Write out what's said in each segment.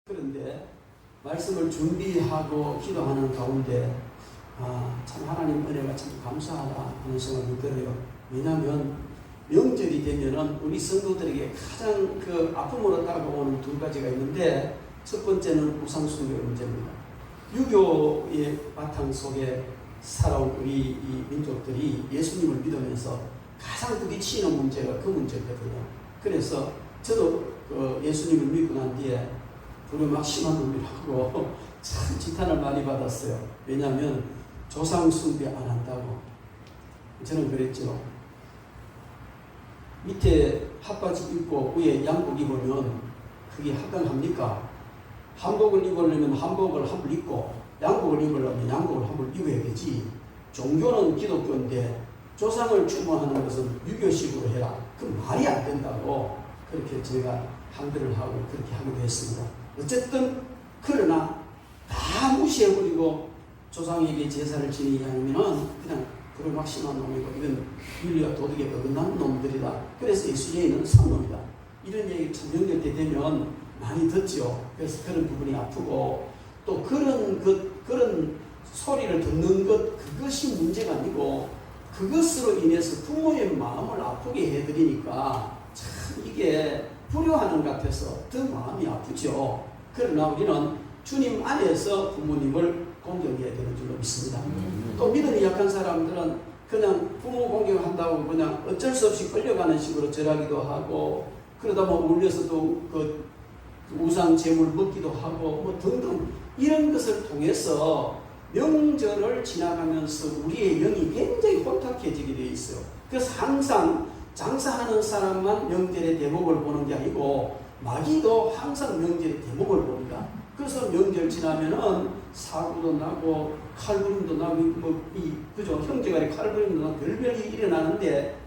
그런데 말씀을 준비하고 기도하는 가운데 참 하나님 은혜가 참 감사하다 하는 생각이 들어요. 왜냐하면 명절이 되면은 우리 성도들에게 가장 그 아픔으로 다가오는 두 가지가 있는데, 첫 번째는 우상숭배 문제입니다. 유교의 바탕 속에 살아온 우리 이 민족들이 예수님을 믿으면서 가장 부딪히는 문제가 그 문제거든요. 그래서 저도 그 예수님을 믿고 난 뒤에 불에 막 심한 놈이라고 참 지탄을 많이 받았어요. 왜냐하면 조상 숭배 안 한다고. 저는 그랬죠. 밑에 핫바지 입고 위에 양복 입으면 그게 합당합니까? 한복을 입으려면 한복을 한벌 입고, 양복을 입으려면 양복을 한벌 입어야 되지. 종교는 기독교인데 조상을 추모하는 것은 유교식으로 해라. 그 말이 안 된다고 그렇게 제가 항변을 하고 그렇게 하기도 했습니다. 어쨌든 그러나 다 무시해버리고 조상에게 제사를 지내게 하면은 그냥 그런 막심한 놈이고, 이건 윤리와 도덕에 어긋나는 놈들이다. 그래서 예수님은 선놈이다. 이런 얘기 참 연결 때 되면 많이 듣죠. 그래서 그런 부분이 아프고, 또 그런 소리를 듣는 것, 그것이 문제가 아니고 그것으로 인해서 부모의 마음을 아프게 해드리니까 참 이게 불효하는 것 같아서 더 마음이 아프죠. 그러나 우리는 주님 안에서 부모님을 공경해야 되는 줄로 믿습니다. 또 믿음이 약한 사람들은 그냥 부모 공경한다고 그냥 어쩔 수 없이 끌려가는 식으로 절하기도 하고, 그러다 울려서도 그 우상 제물 먹기도 하고 등등, 이런 것을 통해서 명절을 지나가면서 우리의 영이 굉장히 혼탁해지게 되어 있어요. 그래서 항상 장사하는 사람만 명절의 대목을 보는 게 아니고 마귀도 항상 명절의 대목을 봅니다. 그래서 명절 지나면은 사고도 나고 칼부림도 나고 그죠? 형제간에 칼부림도 나고 별별이 일어나는데,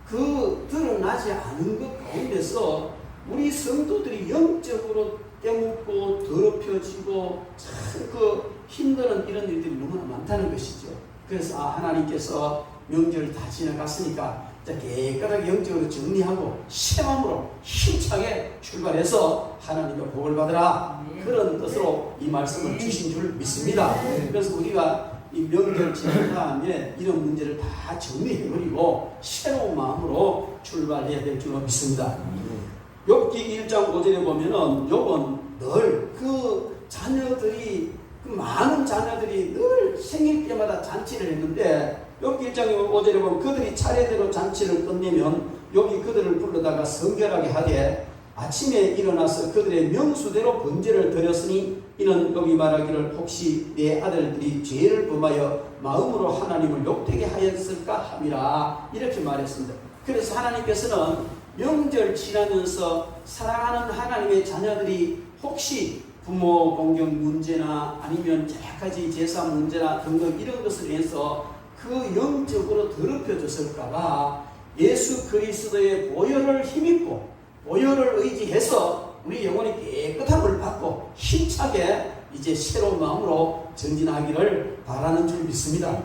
그 드러나지 않은 것 가운데서 우리 성도들이 영적으로 떼묻고 더럽혀지고 참 그 힘드는 이런 일들이 너무나 많다는 것이죠. 그래서 하나님께서 명절을 다 지나갔으니까 깨끗하게 영적으로 정리하고 새 마음으로 힘차게 출발해서 하나님의 복을 받으라, 그런 뜻으로 이 말씀을 주신 줄 믿습니다. 그래서 우리가 이 명절 지난 다음에 이런 문제를 다 정리해버리고 새로운 마음으로 출발해야 될 줄로 믿습니다. 욥기 1장 5절에 보면은 욥은 늘 그 자녀들이, 그 많은 자녀들이 늘 생일 때마다 잔치를 했는데, 욥기 1장 5절에 보면 그들이 차례대로 잔치를 끝내면 욥이 그들을 불러다가 성결하게 하되 아침에 일어나서 그들의 명수대로 번제를 드렸으니 이는 욥이 말하기를 혹시 내 아들들이 죄를 범하여 마음으로 하나님을 욕되게 하였을까 함이라, 이렇게 말했습니다. 그래서 하나님께서는 명절 지나면서 사랑하는 하나님의 자녀들이 혹시 부모 공경 문제나 아니면 여러 가지 제사 문제나 등등 이런 것을 위해서 그 영적으로 더럽혀졌을까봐 예수 그리스도의 보혈을 힘입고 보혈을 의지해서 우리 영혼이 깨끗함을 받고 힘차게 이제 새로운 마음으로 전진하기를 바라는 줄 믿습니다.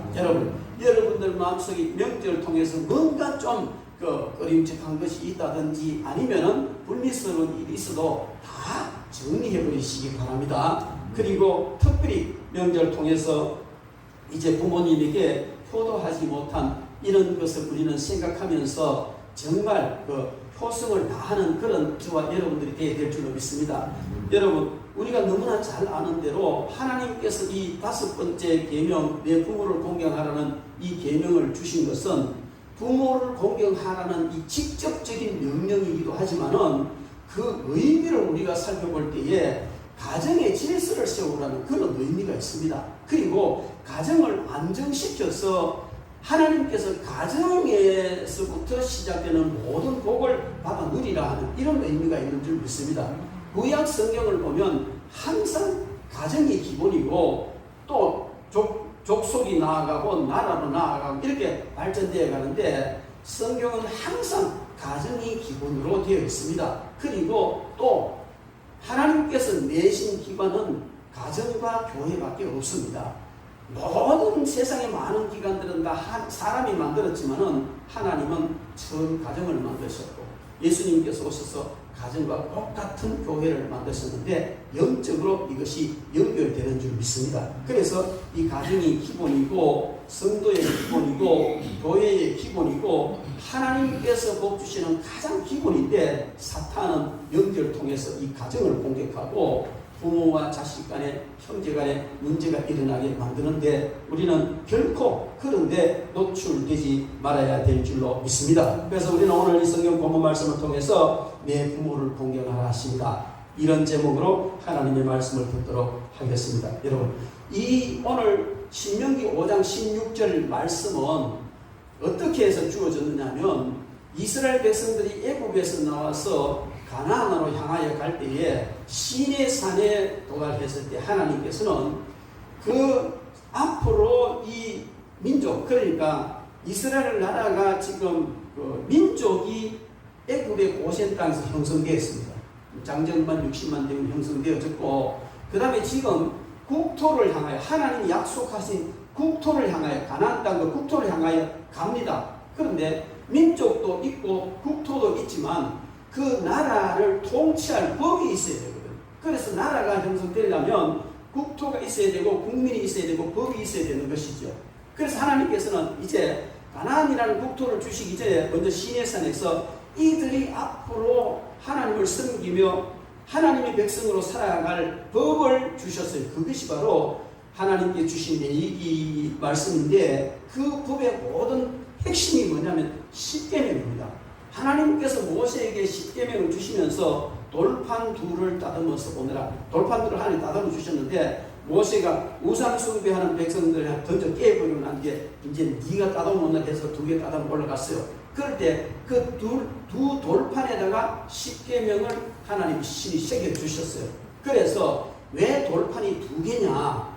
여러분들 마음속에 명절을 통해서 뭔가 좀 꺼림칙한 것이 있다든지 아니면은 불미스러운 일이 있어도 다 정리해 버리시기 바랍니다. 그리고 특별히 명절을 통해서 이제 부모님에게 효도하지 못한 이런 것을 우리는 생각하면서 정말 효성을 다하는 그런 저와 여러분들이 되어야 될 줄로 믿습니다. 여러분, 우리가 너무나 잘 아는 대로 하나님께서 이 5번째 계명, 내 부모를 공경하라는 이 계명을 주신 것은 부모를 공경하라는 이 직접적인 명령이기도 하지만은 그 의미를 우리가 살펴볼 때에 가정의 질서를 세우라는 그런 의미가 있습니다. 그리고 가정을 안정시켜서 하나님께서 가정에서부터 시작되는 모든 복을 받아 누리라 하는 이런 의미가 있는 줄 믿습니다. 구약 성경을 보면 항상 가정이 기본이고 또 족속이 나아가고 나라로 나아가고 이렇게 발전되어 가는데, 성경은 항상 가정이 기본으로 되어 있습니다. 그리고 또 하나님께서 내신 기관은 가정과 교회밖에 없습니다. 모든 세상의 많은 기관들은 다 사람이 만들었지만은 하나님은 처음 가정을 만드셨고 예수님께서 오셔서 가정과 똑같은 교회를 만드셨는데 영적으로 이것이 연결되는 줄 믿습니다. 그래서 이 가정이 기본이고 성도의 기본이고 교회의 기본이고 하나님께서 복 주시는 가장 기본인데 사탄은 연결을 통해서 이 가정을 공격하고 부모와 자식 간에 형제 간에 문제가 일어나게 만드는데 우리는 결코 그런데 노출되지 말아야 될 줄로 믿습니다. 그래서 우리는 오늘 이 성경 본문 말씀을 통해서 내 부모를 공경하라 하십니다. 이런 제목으로 하나님의 말씀을 듣도록 하겠습니다. 여러분, 이 오늘 신명기 5장 16절 말씀은 어떻게 해서 주어졌느냐면 이스라엘 백성들이 애굽에서 나와서 가나안으로 향하여 갈 때에 시내 산에 도달했을 때 하나님께서는 그 앞으로 이 민족, 그러니까 이스라엘 나라가 지금 그 민족이 애굽의 고센 땅에서 형성되었습니다. 장정만 60만 대군 형성되어졌고, 그 다음에 지금 국토를 향하여 하나님이 약속하신 국토를 향하여 가나안 땅과 국토를 향하여 갑니다. 그런데 민족도 있고 국토도 있지만 그 나라를 통치할 법이 있어야 되거든. 그래서 나라가 형성되려면 국토가 있어야 되고 국민이 있어야 되고 법이 있어야 되는 것이죠. 그래서 하나님께서는 이제 가나안이라는 국토를 주시기 전에 먼저 시내산에서 이들이 앞으로 하나님을 섬기며 하나님의 백성으로 살아갈 법을 주셨어요. 그것이 바로 하나님께 주신 이 말씀인데 그 법의 모든 핵심이 뭐냐면 십계명입니다. 하나님께서 모세에게 십계명을 주시면서 돌판 둘을 따듬어서 오느라 돌판 둘을 하나님 따듬어 주셨는데 모세가 우상 숭배하는 백성들을 던져 깨버리고 난 뒤에 이제 네가 따듬어 해서 2개 따듬어 올라갔어요. 그럴 때 그 두 돌판에다가 십계명을 하나님 신이 새겨 주셨어요. 그래서 왜 돌판이 2개냐?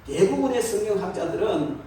대부분의 성경학자들은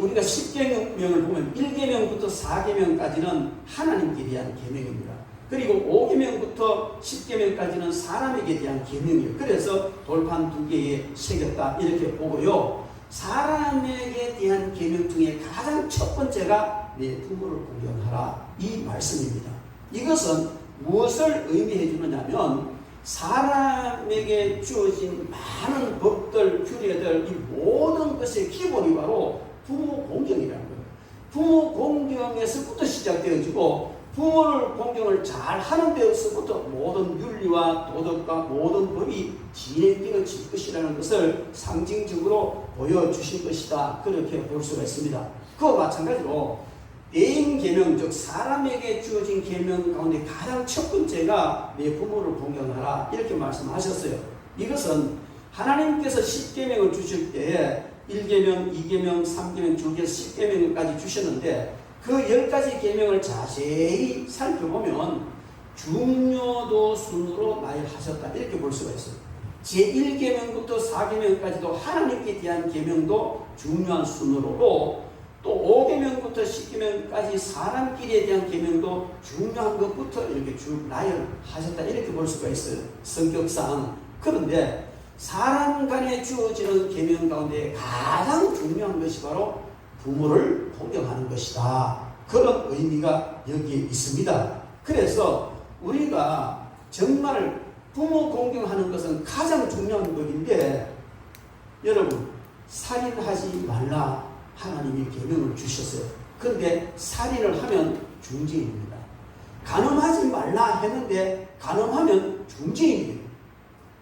우리가 10계명을 보면 1계명부터 4계명까지는 하나님께 대한 계명입니다. 그리고 5계명부터 10계명까지는 사람에게 대한 계명이에요. 그래서 돌판 2개에 새겼다 이렇게 보고요. 사람에게 대한 계명 중에 가장 첫 번째가 내 부모를 공경하라 이 말씀입니다. 이것은 무엇을 의미해 주느냐면 사람에게 주어진 많은 법들, 규례들, 이 모든 것의 기본이 바로 부모 공경이라는 거예요. 부모 공경에서부터 시작되어지고 부모를 공경을 잘 하는 데서부터 모든 윤리와 도덕과 모든 법이 진행되어질 것이라는 것을 상징적으로 보여주신 것이다. 그렇게 볼 수가 있습니다. 그와 마찬가지로 대인 계명, 즉 사람에게 주어진 계명 가운데 가장 첫 번째가 내 부모를 공경하라 이렇게 말씀하셨어요. 이것은 하나님께서 10계명을 주실 때에 1계명, 2계명, 3계명, 주께서 10계명까지 주셨는데 그 10가지 계명을 자세히 살펴보면 중요도 순으로 나열하셨다 이렇게 볼 수가 있어요. 제1계명부터 4계명까지도 하나님께 대한 계명도 중요한 순으로고 또 5계명부터 10계명까지 사람끼리에 대한 계명도 중요한 것부터 이렇게 쭉 나열하셨다 이렇게 볼 수가 있어요. 성격상. 그런데 사람 간에 주어지는 계명 가운데 가장 중요한 것이 바로 부모를 공경하는 것이다. 그런 의미가 여기에 있습니다. 그래서 우리가 정말 부모 공경하는 것은 가장 중요한 법인데 여러분 살인하지 말라 하나님이 계명을 주셨어요. 그런데 살인을 하면 중죄입니다. 간음하지 말라 했는데 간음하면 중죄인이 돼요.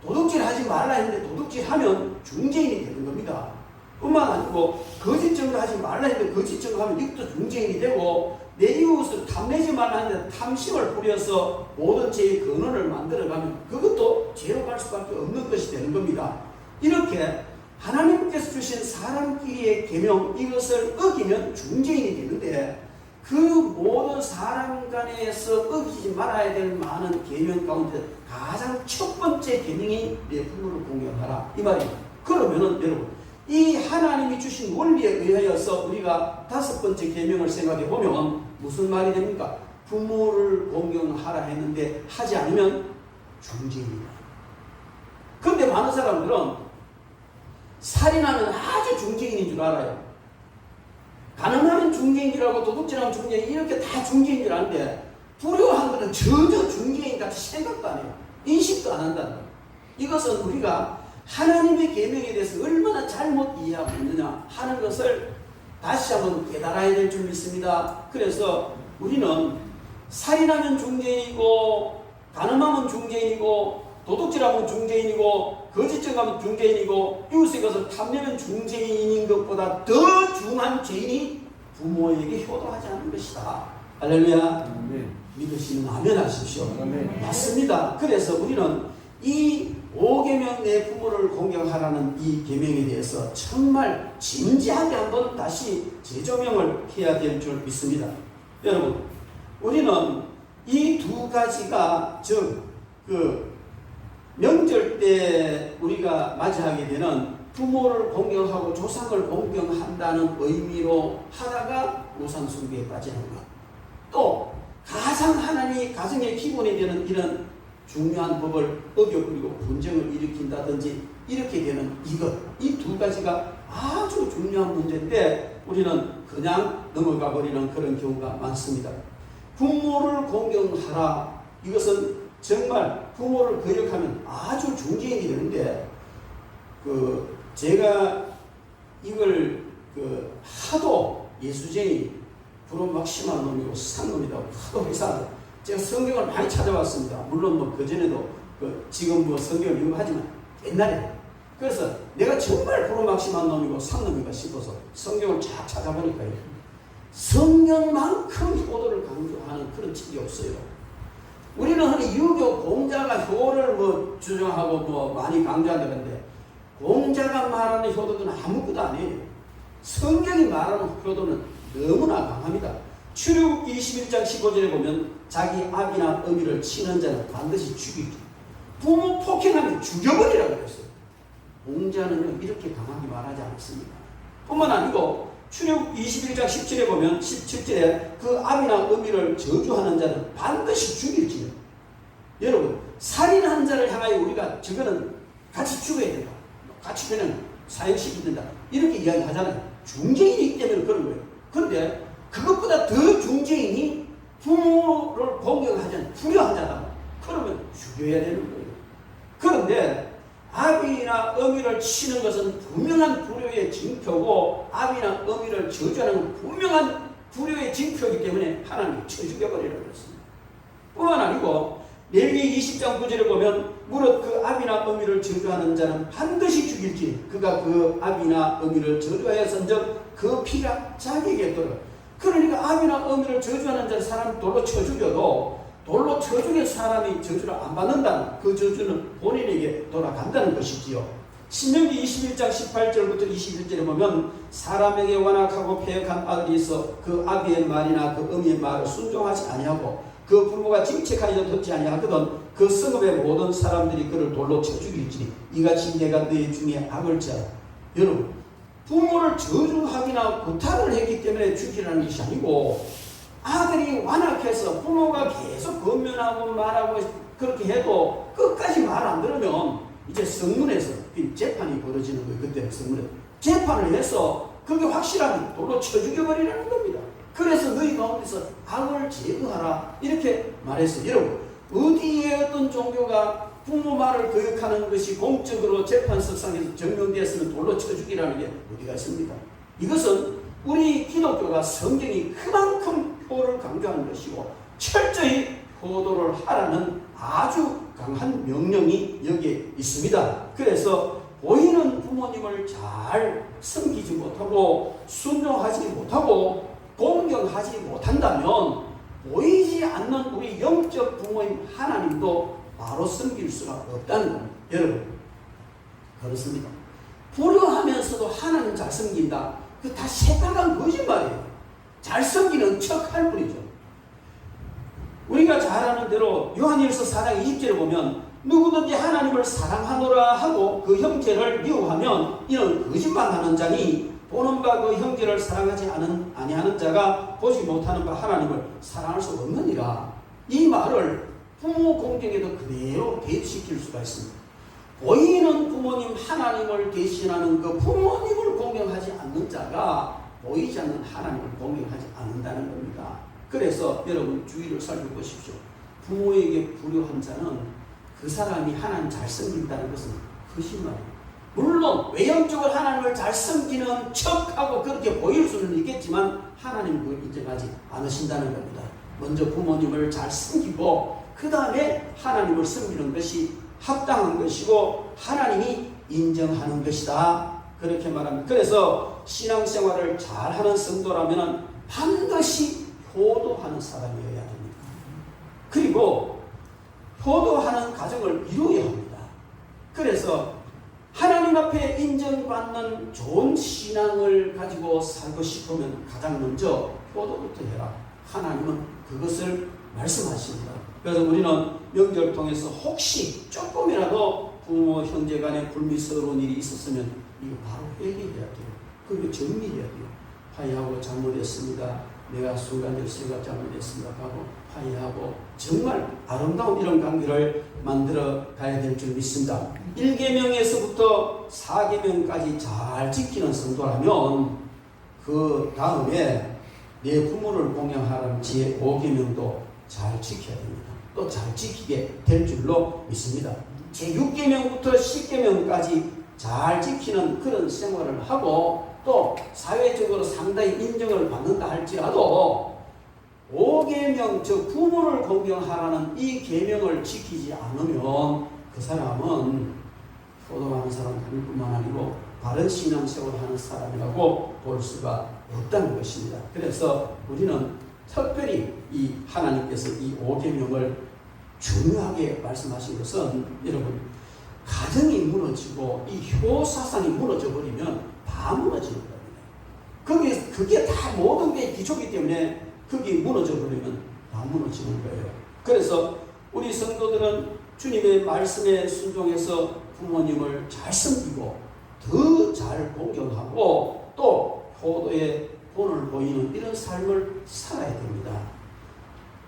도둑질하지 말라 했는데 도둑질하면 중죄인이 되는 겁니다. 뿐만 아니고 거짓 증거하지 말라 했는데 거짓 증거하면 이것도 중죄인이 되고 내 이웃을 탐내지 말라 했는데 탐심을 부려서 모든 죄의 근원을 만들어가면 그것도 죄로 갈 수밖에 없는 것이 되는 겁니다. 이렇게 하나님께서 주신 사람끼리의 계명 이것을 어기면 중죄인이 되는데 그 모든 사람 간에서 어기지 말아야 될 많은 계명 가운데 가장 첫 번째 계명이 내 부모를 공경하라 이 말입니다. 그러면은 여러분 이 하나님이 주신 원리에 의하여서 우리가 5번째 계명을 생각해 보면 무슨 말이 됩니까? 부모를 공경하라 했는데 하지 않으면 중죄입니다. 그런데 많은 사람들은 살인하면 아주 중죄인인 줄 알아요. 간음하면 중죄인 줄 알고 도둑질하면 중죄인 이렇게 다 중죄인 줄 아는데 불효한 것은 전혀 중개인 같이 생각도 안 해요. 인식도 안 한다는 거예요. 이것은 우리가 하나님의 계명에 대해서 얼마나 잘못 이해하고 있느냐 하는 것을 다시 한번 깨달아야 될 줄 믿습니다. 그래서 우리는 살인하면 중개인이고, 간음하면 중개인이고, 도둑질하면 중개인이고, 거짓증하면 중개인이고, 이웃의 것을 탐내면 중개인인 것보다 더 중한 죄인이 부모에게 효도하지 않는 것이다. 할렐루야. 믿으시면 아멘 하십시오. 맞습니다. 그래서 우리는 이 5계명 내 부모를 공경하라는 이 계명에 대해서 정말 진지하게 한번 다시 재조명을 해야 될 줄 믿습니다. 여러분, 우리는 이 두 가지가 명절 때 우리가 맞이하게 되는 부모를 공경하고 조상을 공경한다는 의미로 하다가 우상 숭배에 빠지는 것, 또 가정의 기본이 되는 이런 중요한 법을 어겨버리고 분쟁을 일으킨다든지 이렇게 되는 이 두 가지가 아주 중요한 문제인데 우리는 그냥 넘어가 버리는 그런 경우가 많습니다. 부모를 공경하라. 이것은 정말 부모를 거역하면 아주 중죄인이 되는데 제가 이걸 하도 예수쟁이 부러막 심한 놈이고 산 놈이라고 하도 회사하고 제가 성경을 많이 찾아봤습니다. 물론 그전에도 지금 성경을 읽하지만 옛날에 그래서 내가 정말 부러막 심한 놈이고 산 놈인가 싶어서 성경을 쫙 찾아보니까요. 성경만큼 효도를 강조하는 그런 책이 없어요. 우리는 흔히 유교 공자가 효를 주장하고 많이 강조한다는데 공자가 말하는 효도는 아무것도 아니에요. 성경이 말하는 효도는 너무나 강합니다. 출애굽 21장 15절에 보면 자기 아비나 어미를 치는 자는 반드시 죽이기. 부모 폭행하면 죽여버리라고 그랬어요. 공자는요 이렇게 강하게 말하지 않습니다. 뿐만 아니고 출애굽 21장 17절에 보면 17절에 그 아비나 어미를 저주하는 자는 반드시 죽일지요. 여러분 살인한 자를 향하여 우리가 저거는 같이 죽어야 된다. 같이 그냥 사형시켜야 된다. 이렇게 이야기하잖아요. 중죄인이기 때문에 그런 거예요. 그런데 그것보다 더 중죄인이 부모를 공경하지 않는 불효한 자다. 그러면 죽여야 되는 거예요. 그런데 아비나 어미를 치는 것은 분명한 불효의 징표고 아비나 어미를 저주하는 건 분명한 불효의 징표이기 때문에 하나님이 쳐 죽여버리라고 했습니다. 뿐만 아니고 레위기 20장 9절에 보면 무릇 그 아비나 어미를 저주하는 자는 반드시 죽일지 그가 그 아비나 어미를 저주하였은즉 그 피가 자기에게 돌아. 그러니까 아비나 어미를 저주하는 자는 사람 돌로 쳐 죽여도 돌로 쳐 죽인 사람이 저주를 안 받는다는 그 저주는 본인에게 돌아간다는 것이지요. 신명기 21장 18절부터 21절에 보면 사람에게 완악하고 패역한 아들이 있어 그 아비의 말이나 그 어미의 말을 순종하지 아니하고 그 부모가 징책하여도 듣지 아니하거든 그 성읍의 모든 사람들이 그를 돌로 쳐 죽일지니 이같이 내가 너희 중에 악을 지하라. 여러분 부모를 저주하기나 구타를 했기 때문에 죽이라는 것이 아니고 아들이 완악해서 부모가 계속 권면하고 말하고 그렇게 해도 끝까지 말 안 들으면 이제 성문에서 재판이 벌어지는 거예요. 그때 성문에 재판을 해서 그게 확실하면 돌로 쳐 죽여버리라는 겁니다. 그래서 너희 가운데서 악을 제거하라 이렇게 말했어요. 여러분 어디에 어떤 종교가 부모 말을 거역하는 것이 공적으로 재판석상에서 증명되었으면 돌로 쳐 죽이라는 게 어디가 있습니까? 이것은 우리 기독교가 성경이 그만큼 효를 강조하는 것이고 철저히 효도를 하라는 아주 강한 명령이 여기에 있습니다. 그래서 보이는 부모님을 잘 섬기지 못하고 순종하지 못하고 공경하지 못한다면 보이지 않는 우리 영적 부모님 하나님도 바로 섬길 수가 없다는 겁니다. 여러분 그렇습니다. 불효하면서도 하나님 잘 섬긴다. 그 다 새빨간 거짓말이에요. 잘 섬기는 척 할 뿐이죠. 우리가 잘 아는 대로 요한일서 4장 20절에 보면 누구든지 하나님을 사랑하노라 하고 그 형제를 미워하면 이는 거짓말하는 자니 보는 바 그 형제를 사랑하지 아니하는 자가 보지 못하는 바 하나님을 사랑할 수 없느니라. 이 말을 부모 공경에도 그대로 대입시킬 수가 있습니다. 보이는 부모님 하나님을 대신하는 그 부모님을 공경하지 않는 자가 보이지 않는 하나님을 공경하지 않는다는 겁니다. 그래서 여러분 주의를 살펴보십시오. 부모에게 불효한 자는 그 사람이 하나님 잘 섬긴다는 것은 거짓말이에요. 물론 외형적으로 하나님을 잘 섬기는 척하고 그렇게 보일 수는 있겠지만 하나님은 그걸 인정하지 않으신다는 겁니다. 먼저 부모님을 잘 섬기고 그 다음에 하나님을 섬기는 것이 합당한 것이고 하나님이 인정하는 것이다. 그렇게 말합니다. 그래서 신앙생활을 잘하는 성도라면 반드시 효도하는 사람이어야 됩니다. 그리고 효도하는 가정을 이루어야 합니다. 그래서 하나님 앞에 인정받는 좋은 신앙을 가지고 살고 싶으면 가장 먼저 효도부터 해라. 하나님은 그것을 말씀하십니다. 그래서 우리는 명절 통해서 혹시 조금이라도 부모 형제 간에 불미스러운 일이 있었으면 이거 바로 회개해야 돼요. 그리고 정리해야 돼요. 화해하고 잘못했습니다. 내가 순간 열쇠가 잘못했습니다 하고 화해하고 정말 아름다운 이런 관계를 만들어 가야 될 줄 믿습니다. 1계명에서부터 4계명까지 잘 지키는 성도라면 그 다음에 내 부모를 공경하라는 제 5계명도 잘 지켜야 됩니다. 또 잘 지키게 될 줄로 믿습니다. 제 6계명부터 10계명까지 잘 지키는 그런 생활을 하고 또 사회적으로 상당히 인정을 받는다 할지라도 5계명, 즉 부모를 공경하라는 이 계명을 지키지 않으면 그 사람은 효도하는 사람 아닐 뿐만 아니고 바른 신앙생활을 하는 사람이라고 볼 수가 없다는 것입니다. 그래서 우리는 특별히 이 하나님께서 이 5계명을 중요하게 말씀하신 것은 여러분 가정이 무너지고 이 효사상이 무너져 버리면 다 무너지는 겁니다. 그게 다 모든 게 기초이기 때문에 그게 무너져 버리면 다 무너지는 거예요. 그래서 우리 성도들은 주님의 말씀에 순종해서 부모님을 잘 섬기고 더 잘 공경하고 또 효도의 본을 보이는 이런 삶을 살아야 됩니다.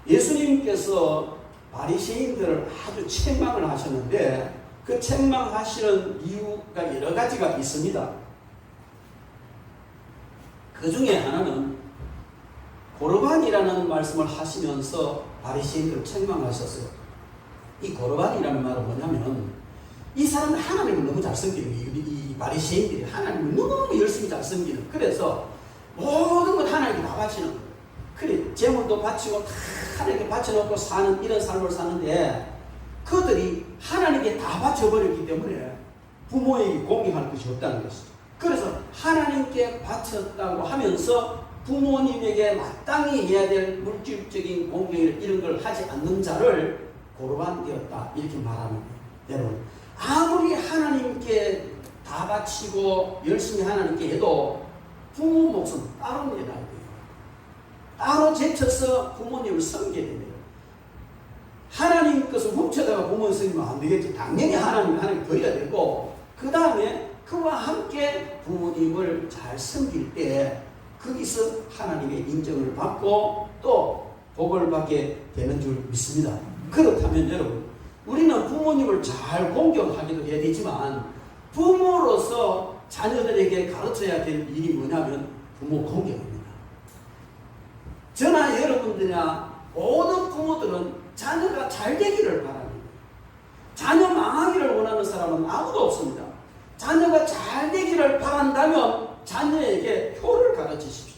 예수님께서 바리새인들을 아주 책망을 하셨는데 그 책망하시는 이유가 여러 가지가 있습니다. 그 중에 하나는 고르반이라는 말씀을 하시면서 바리새인들을 책망하셨어요. 이 고르반이라는 말은 뭐냐면 이 사람은 하나님을 너무 잘 섬기는 거예요. 이 바리새인들이 하나님을 너무 열심히 잘 섬기는. 그래서 모든 것 하나님께 다 바치는 거예요. 그래 재물도 바치고 다 하나님께 바쳐놓고 사는 이런 삶을 사는데 그들이 하나님께 다 바쳐버렸기 때문에 부모에게 공경할 것이 없다는 것이죠. 그래서 하나님께 바쳤다고 하면서 부모님에게 마땅히 해야 될 물질적인 공경을 이런 걸 하지 않는 자를 고르반 되었다 이렇게 말하는 거예요. 여러분 아무리 하나님께 다 바치고 열심히 하나님께 해도 부모 몫은 따로 내놔야 돼요. 따로 제쳐서 부모님을 섬겨야 됩니다. 하나님 것을 훔쳐다가 부모님 섬기면 안 되겠죠. 당연히 하나님 드려야 되고 그 다음에 그와 함께 부모님을 잘 섬길 때 거기서 하나님의 인정을 받고 또 복을 받게 되는 줄 믿습니다. 그렇다면 여러분 우리는 부모님을 잘 공경하기도 해야 되지만 부모로서 자녀들에게 가르쳐야 될 일이 뭐냐면 부모 공경입니다. 저나 여러분들이나 모든 부모들은 자녀가 잘 되기를 바랍니다. 자녀 망하기를 원하는 사람은 아무도 없습니다. 자녀가 잘 되기를 바란다면 자녀에게 효를 가르치십시오.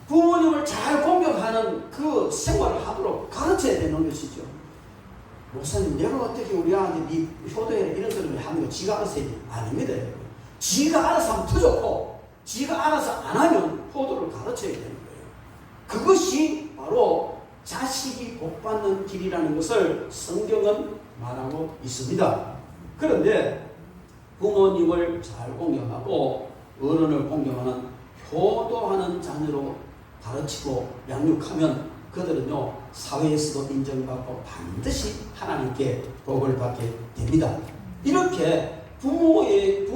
부모님을 잘 공경하는 그 생활을 하도록 가르쳐야 되는 것이죠. 목사님 내가 어떻게 우리 아한테 네 효도해라 이런 소리를 하는 거 지가 알아서 해야 아닙니다. 지가 알아서 하면 더 좋고 지가 알아서 안 하면 효도를 가르쳐야 되는 거예요. 그것이 바로 자식이 복받는 길이라는 것을 성경은 말하고 있습니다. 그런데 부모님을 잘 공경하고 어른을 공경하는 효도하는 자녀로 가르치고 양육하면 그들은요 사회에서도 인정받고 반드시 하나님께 복을 받게 됩니다. 이렇게 부모의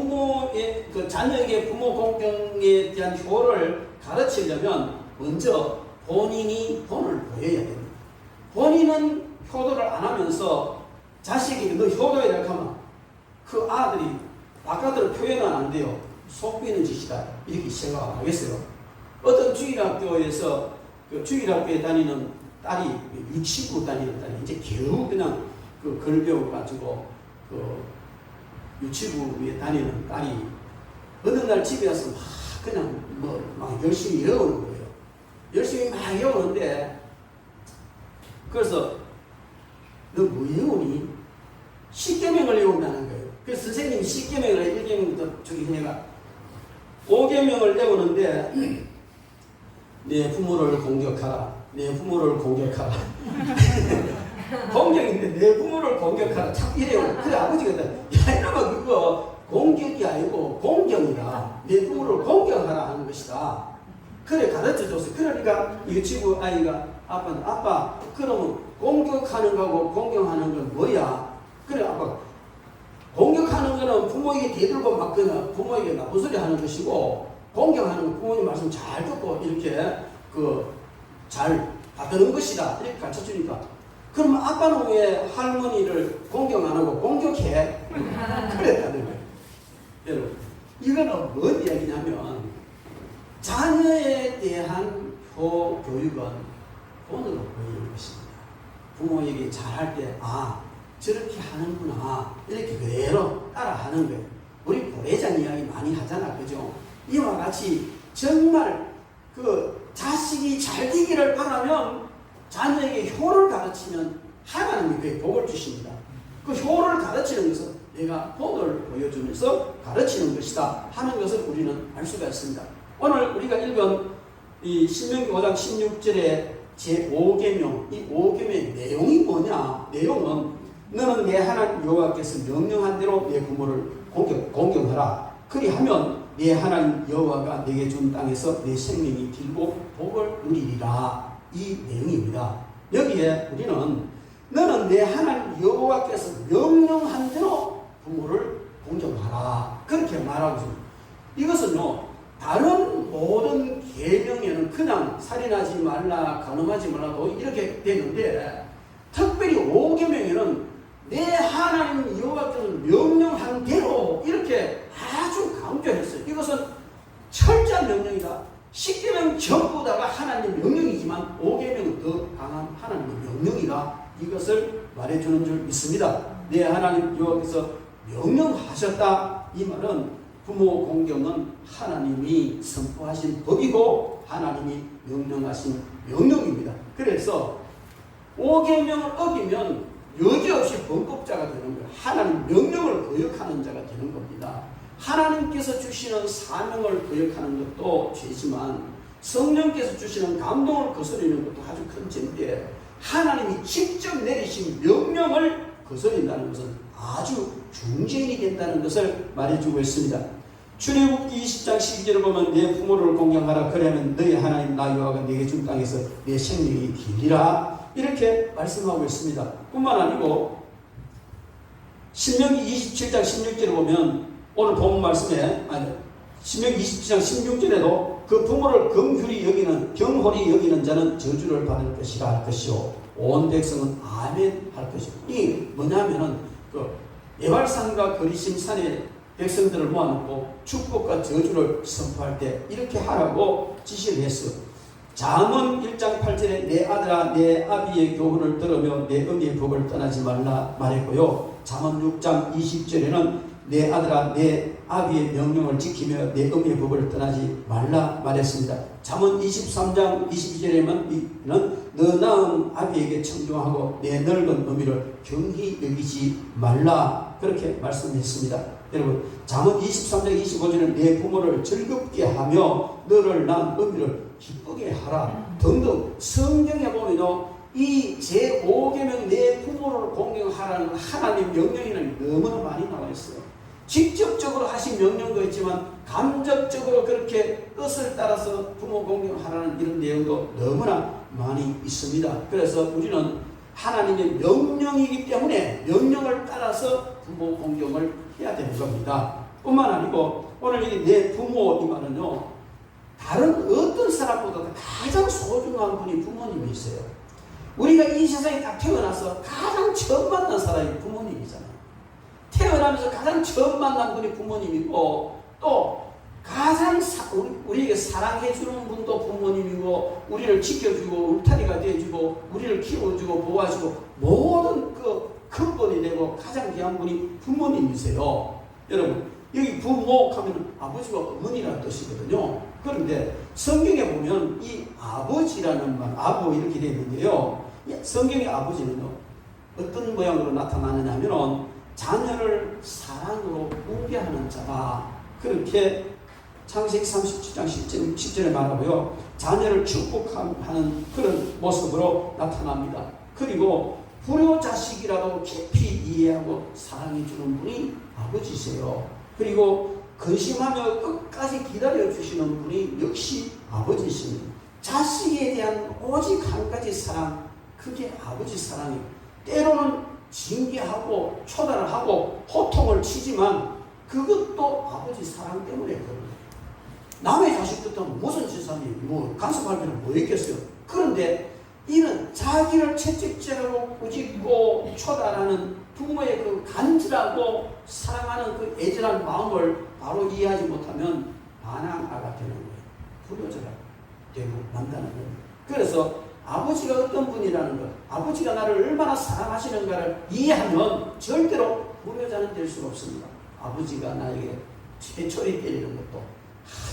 그 자녀에게 부모 공경에 대한 효를 가르치려면 먼저 본인이 본을 보여야 됩니다. 본인은 효도를 안 하면서 자식에게 너 효도해야 하면 그 아들이 바깥으로 표현은 안 돼요. 속 비는 짓이다 이렇게 생각하겠어요. 어떤 주일학교에서 그 주일학교에 다니는 딸이 유치부 다니는 딸이 이제 겨우 그냥 그 글 배워가지고 그 유치부에 다니는 딸이 어느 날 집에 와서 막 그냥 막 열심히 외우는 거예요. 열심히 막 외우는데 그래서 너 뭐 외우니? 십계명을 외운다는 거예요. 그래서 선생님이 십계명을 1계명부터 저기 해가 5계명을 외우는데 내 부모를 공격하라. 내 부모를 공격하라. 공격인데 내 부모를 공격하라. 자꾸 이래요. 그래 아버지가 야 이러면 그거 공격이 아니고 공경이다. 내 부모를 공경하라 하는 것이다. 그래 가르쳐줬어. 그러니까 유치부 아이가 아빠 그러면 공격하는 거하고 공경하는 건 뭐야? 그래 아빠 공격하는 거는 부모에게 대들고 맞거나 부모에게 나쁜 소리 하는 것이고 공경하는 건 부모님 말씀 잘 듣고 이렇게 잘 받드는 것이다. 이렇게 가르쳐주니까 그럼 아빠는 왜 할머니를 공경 안 하고 공격해? 그랬다는 거예요. 여러분 이거는 뭔 이야기냐면 자녀에 대한 교육은 본으로 보이는 것입니다. 부모에게 잘할 때 저렇게 하는구나 이렇게 그대로 따라하는 거예요. 우리 고래장 이야기 많이 하잖아. 그죠? 이와 같이 정말 그 자식이 잘 되기를 바라면 자녀에게 효를 가르치면 하나님이 그에 복을 주십니다. 그 효를 가르치는 것은 내가 본을 보여주면서 가르치는 것이다 하는 것을 우리는 알 수가 있습니다. 오늘 우리가 읽은 이 신명기 5장 16절의 제5계명 이 5계명의 내용이 뭐냐? 내용은 너는 내 하나님 여호와께서 명령한 대로 내 부모를 공경하라. 그리하면 내 하나님 여호와가 내게 준 땅에서 내 생명이 길고 복을 누리리라. 이 내용입니다. 여기에 우리는 너는 내 하나님 여호와께서 명령한 대로 부모를 공경하라. 그렇게 말하고 있습니다. 이것은요 다른 모든 계명에는 그냥 살인하지 말라, 간음하지 말라도 이렇게 되는데 특별히 5계명에는 내 하나님 여호와께서 명령한 대로 이렇게 아주 강조했어요. 이것은 철저한 명령이다. 10계명 전부 다가 하나님의 명령이지만 5계명은 더 강한 하나님의 명령이다. 이것을 말해주는 줄 믿습니다. 내 하나님 여호와께서 명령하셨다. 이 말은 부모 공경은 하나님이 선포하신 법이고 하나님이 명령하신 명령입니다. 그래서 5계명을 어기면 여지없이 범법자가 되는 거예요. 하나님 명령을 거역하는 자가 되는 겁니다. 하나님께서 주시는 사명을 거역하는 것도 죄지만 성령께서 주시는 감동을 거스르는 것도 아주 큰 죄인데 하나님이 직접 내리신 명령을 거스른다는 것은 아주 중죄인이 된다는 것을 말해주고 있습니다. 출애굽기 20장 12절을 보면 내 부모를 공경하라. 그러면 너희 하나님 나 여호와가 내게 준 땅에서 내 생명이 길리라. 이렇게 말씀하고 있습니다. 뿐만 아니고 신명기 27장 16절을 보면 오늘 본 말씀에 신명기 27장 16절에도 그 부모를 긍휼히 여기는 경홀히 여기는 자는 저주를 받을 것이라 할 것이요 온 백성은 아멘 할 것이요. 이 뭐냐면은 예발산과 거리심 산에 백성들을 모아놓고 축복과 저주를 선포할 때 이렇게 하라고 지시를 했어요. 잠언 1장 8절에 내 아들아 내 아비의 교훈을 들으며 내 어미의 법을 떠나지 말라 말했고요. 잠언 6장 20절에는 내 아들아 내 아비의 명령을 지키며 내 어미의 법을 떠나지 말라 말했습니다. 잠언 23장 22절에는 너 낳은 아비에게 청종하고 내 늙은 어미를 경히 여기지 말라 그렇게 말씀했습니다. 여러분 잠언 23장 25절에는 내 부모를 즐겁게 하며 너를 낳은 어미를 기쁘게 하라 등등 성경에 보면요 이 제5계명 내 부모를 공경하라는 하나님 명령에는 너무나 많이 나와 있어요. 직접적으로 하신 명령도 있지만 간접적으로 그렇게 뜻을 따라서 부모 공경하라는 이런 내용도 너무나 많이 있습니다. 그래서 우리는 하나님의 명령이기 때문에 명령을 따라서 부모 공경을 해야 되는 겁니다. 뿐만 아니고 오늘 이 내 부모 이 말은요 다른 어떤 사람보다 가장 소중한 분이 부모님이세요. 우리가 이 세상에 딱 태어나서 가장 처음 만난 사람이 부모님이잖아요. 태어나면서 가장 처음 만난 분이 부모님이고 또 가장 우리에게 사랑해주는 분도 부모님이고, 우리를 지켜주고 울타리가 되어주고 우리를 키워주고 보호하시고 모든 그 근본이 되고 가장 귀한 분이 부모님이세요. 여러분, 여기 부모 하면 아버지와 어머니라는 뜻이거든요. 그런데 성경에 보면 이 아버지라는 말, 아부 이렇게 되어 있는데요. 성경의 아버지는요, 어떤 모양으로 나타나느냐 하면 자녀를 사랑으로 우게하는 자다. 그렇게 창세기 37장 10절에 말하고요. 자녀를 축복하는 그런 모습으로 나타납니다. 그리고 불효자식이라도 깊이 이해하고 사랑해주는 분이 아버지세요. 그리고 근심하며 끝까지 기다려주시는 분이 역시 아버지십니다. 자식에 대한 오직 한 가지 사랑, 그게 아버지 사랑이에요. 때로는 징계하고 초단을 하고 호통을 치지만 그것도 아버지 사랑 때문에 그런 남의 자식부터 무슨 세상이 뭐 간섭할 필요는 뭐 있겠어요. 그런데 이는 자기를 채찍질하고 꾸짖고 초단하는 부모의 그 간절하고 사랑하는 그 애절한 마음을 바로 이해하지 못하면 반항아가 되는 거예요. 불효자가 되고 만다는 거예요. 그래서 아버지가 어떤 분이라는 것, 아버지가 나를 얼마나 사랑하시는가를 이해하면 절대로 불효자는 될 수가 없습니다. 아버지가 나에게 채초리 때리는 것도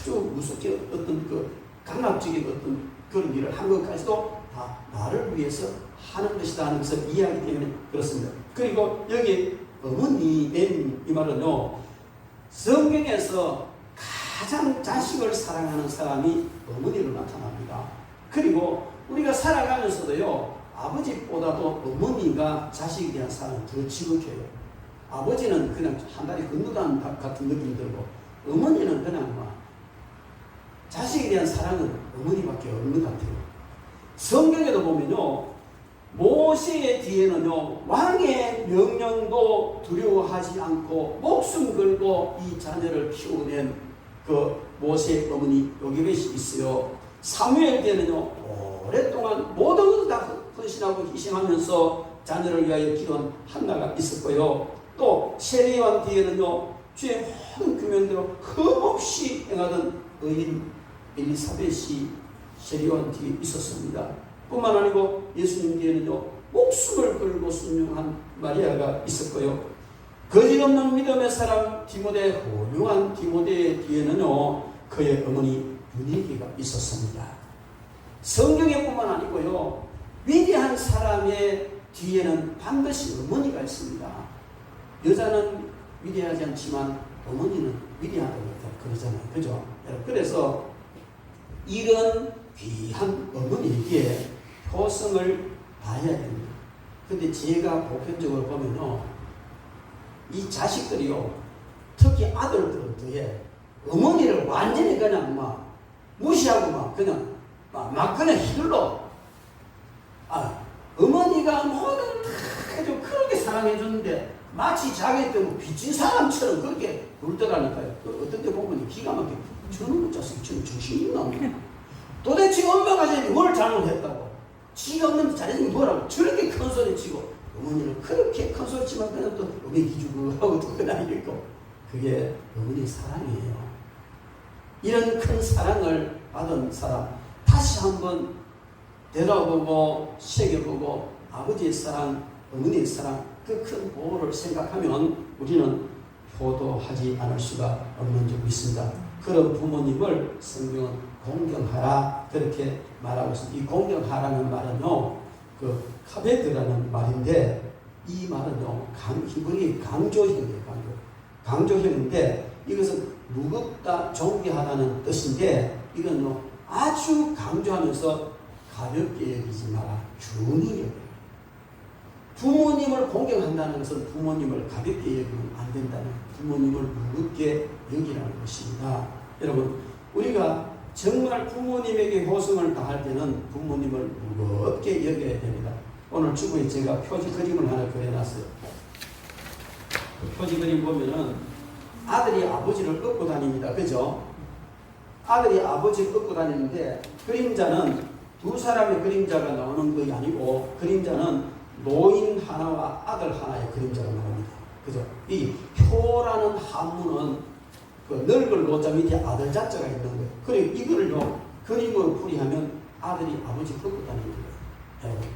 아주 무섭게 어떤 그 강압적인 어떤 그런 일을 한 것까지도 다 나를 위해서 하는 것이다 하는 것을 이해하기 때문에 그렇습니다. 그리고 여기 어머니의 이 말은요, 성경에서 가장 자식을 사랑하는 사람이 어머니로 나타납니다. 그리고 우리가 살아가면서도요, 아버지보다도 어머니가 자식에 대한 사랑을 더 지극해요. 아버지는 그냥 한 달이 건너간 같은 느낌이 들고, 어머니는 그냥 막 자식에 대한 사랑은 어머니밖에 없는 것 같아요. 성경에도 보면요, 모세의 뒤에는요, 왕의 명령도 두려워하지 않고 목숨 걸고 이 자녀를 키워낸 그 모세의 어머니 요게벳이 있어요. 사무엘 뒤에는요, 오랫동안 모든 것을 다 헌신하고 희생하면서 자녀를 위하여 기도한 한나가 있었고요. 또 세례요한 뒤에는요, 주의 모든 규명대로 흠없이 행하던 의인 엘리사벳이 세례요한 뒤에 있었습니다. 뿐만 아니고 예수님 뒤에는요, 목숨을 걸고 순종한 마리아가 있었고요. 거짓없는 믿음의 사람 디모데, 훌륭한 디모데의 뒤에는요, 그의 어머니 유니기가 있었습니다. 성경에 뿐만 아니고요, 위대한 사람의 뒤에는 반드시 어머니가 있습니다. 여자는 위대하지 않지만 어머니는 위대하다고 그러잖아요. 그죠? 그래서 이런 귀한 어머니에게 효성을 봐야 됩니다. 근데 제가 보편적으로 보면요, 이 자식들이요, 특히 아들들은 더해 어머니를 완전히 그냥 막 무시하고 막 그냥 막 그냥 휘둘러. 어머니가 뭐든 다 해주고 그렇게 사랑해주는데 마치 자기 때문에 빚진 사람처럼 그렇게 놀더라니까요. 어떤 때 보면 기가 막히게 저놈의 자식이 지금 정신이 있나? 도대체 엄마가 뭘 잘못했다고? 지가 없는데 잘해준 게 뭐라고? 저렇게 큰 소리 치고 어머니는 그렇게 큰 소리 치면 그냥 또 어머니 기주고 하고 또 그냥 이랬고, 그게 어머니 사랑이에요. 이런 큰 사랑을 받은 사람 다시 한번 되돌아보고 새겨보고 아버지의 사랑, 어머니의 사랑, 그 큰 보호를 생각하면 우리는 효도하지 않을 수가 없는 줄 믿습니다. 그런 부모님을 성경은 공경하라 그렇게 말하고 있습니다. 이 공경하라는 말은요, 그 카베드라는 말인데, 이 말은요, 히브리 강조형이에요. 강조형인데 이것은 무겁다, 존귀하다는 뜻인데, 이건요 아주 강조하면서 가볍게 여기지 마라, 중히 여겨라. 부모님을 공경한다는 것은 부모님을 가볍게 여기면 안 된다는, 부모님을 무겁게 여기라는 것입니다. 여러분, 우리가 정말 부모님에게 효성을 다할 때는 부모님을 무겁게 여겨야 됩니다. 오늘 주부에 제가 표지 그림을 하나 그려놨어요. 표지 그림 보면은 아들이 아버지를 업고 다닙니다. 그죠? 아들이 아버지를 업고 다니는데, 그림자는 두 사람의 그림자가 나오는 것이 아니고, 그림자는 노인 하나와 아들 하나의 그림자가 나옵니다. 그죠? 이 효라는 한문은 그 늙을 노자 밑에 아들 자자가 있는 거예요. 그리고 이거를요 그림으로 풀이하면 아들이 아버지 업고 다니는 거예요. 네.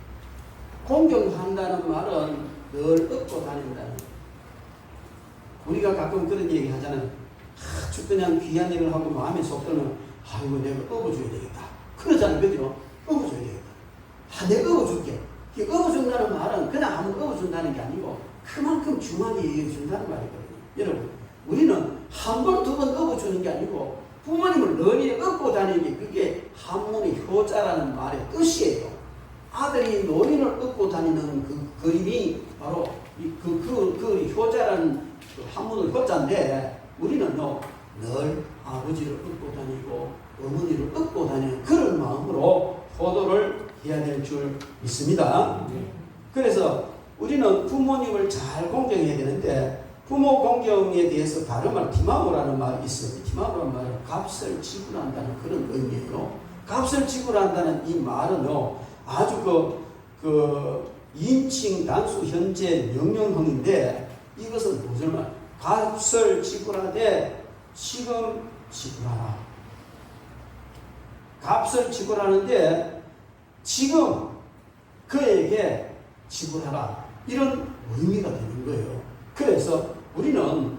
공경한다는 말은 늘 업고 다닌다는 거예요. 우리가 가끔 그런 얘기 하잖아요. 아주 그냥 귀한 일을 하고 마음에 속 들면 아이고 내가 업어줘야 되겠다. 그러잖아요. 그죠? 업어줘야 되겠다. 내가 업어줄게. 업어준다는 말은 그냥 한번 업어준다는 게 아니고 그만큼 중하게 여겨준다는 말이거든요. 여러분 우리는 한 번, 두 번 업어주는 게 아니고 부모님을 널리 업고 다니는 게 그게 한문의 효자라는 말의 뜻이에요. 아들이 노인을 업고 다니는 그 그림이 바로 그 효자라는 그 한문의 효자인데 우리는요 늘 아버지를 업고 다니고 어머니를 업고 다니는 그런 마음으로 효도를 해야 될 줄 믿습니다. 그래서 우리는 부모님을 잘 공경해야 되는데 부모 공경에 대해서 다른 말 티마오라는 말이 있어요. 티마오라는 말은 값을 지불한다는 그런 의미예요. 값을 지불한다는 이 말은요 아주 그 인칭 단수 현재 명령형인데 이것은 무슨 말? 값을 지불하되 지금 지불하라. 값을 지불하는데 지금 그에게 지불하라. 이런 의미가 되는 거예요. 그래서 우리는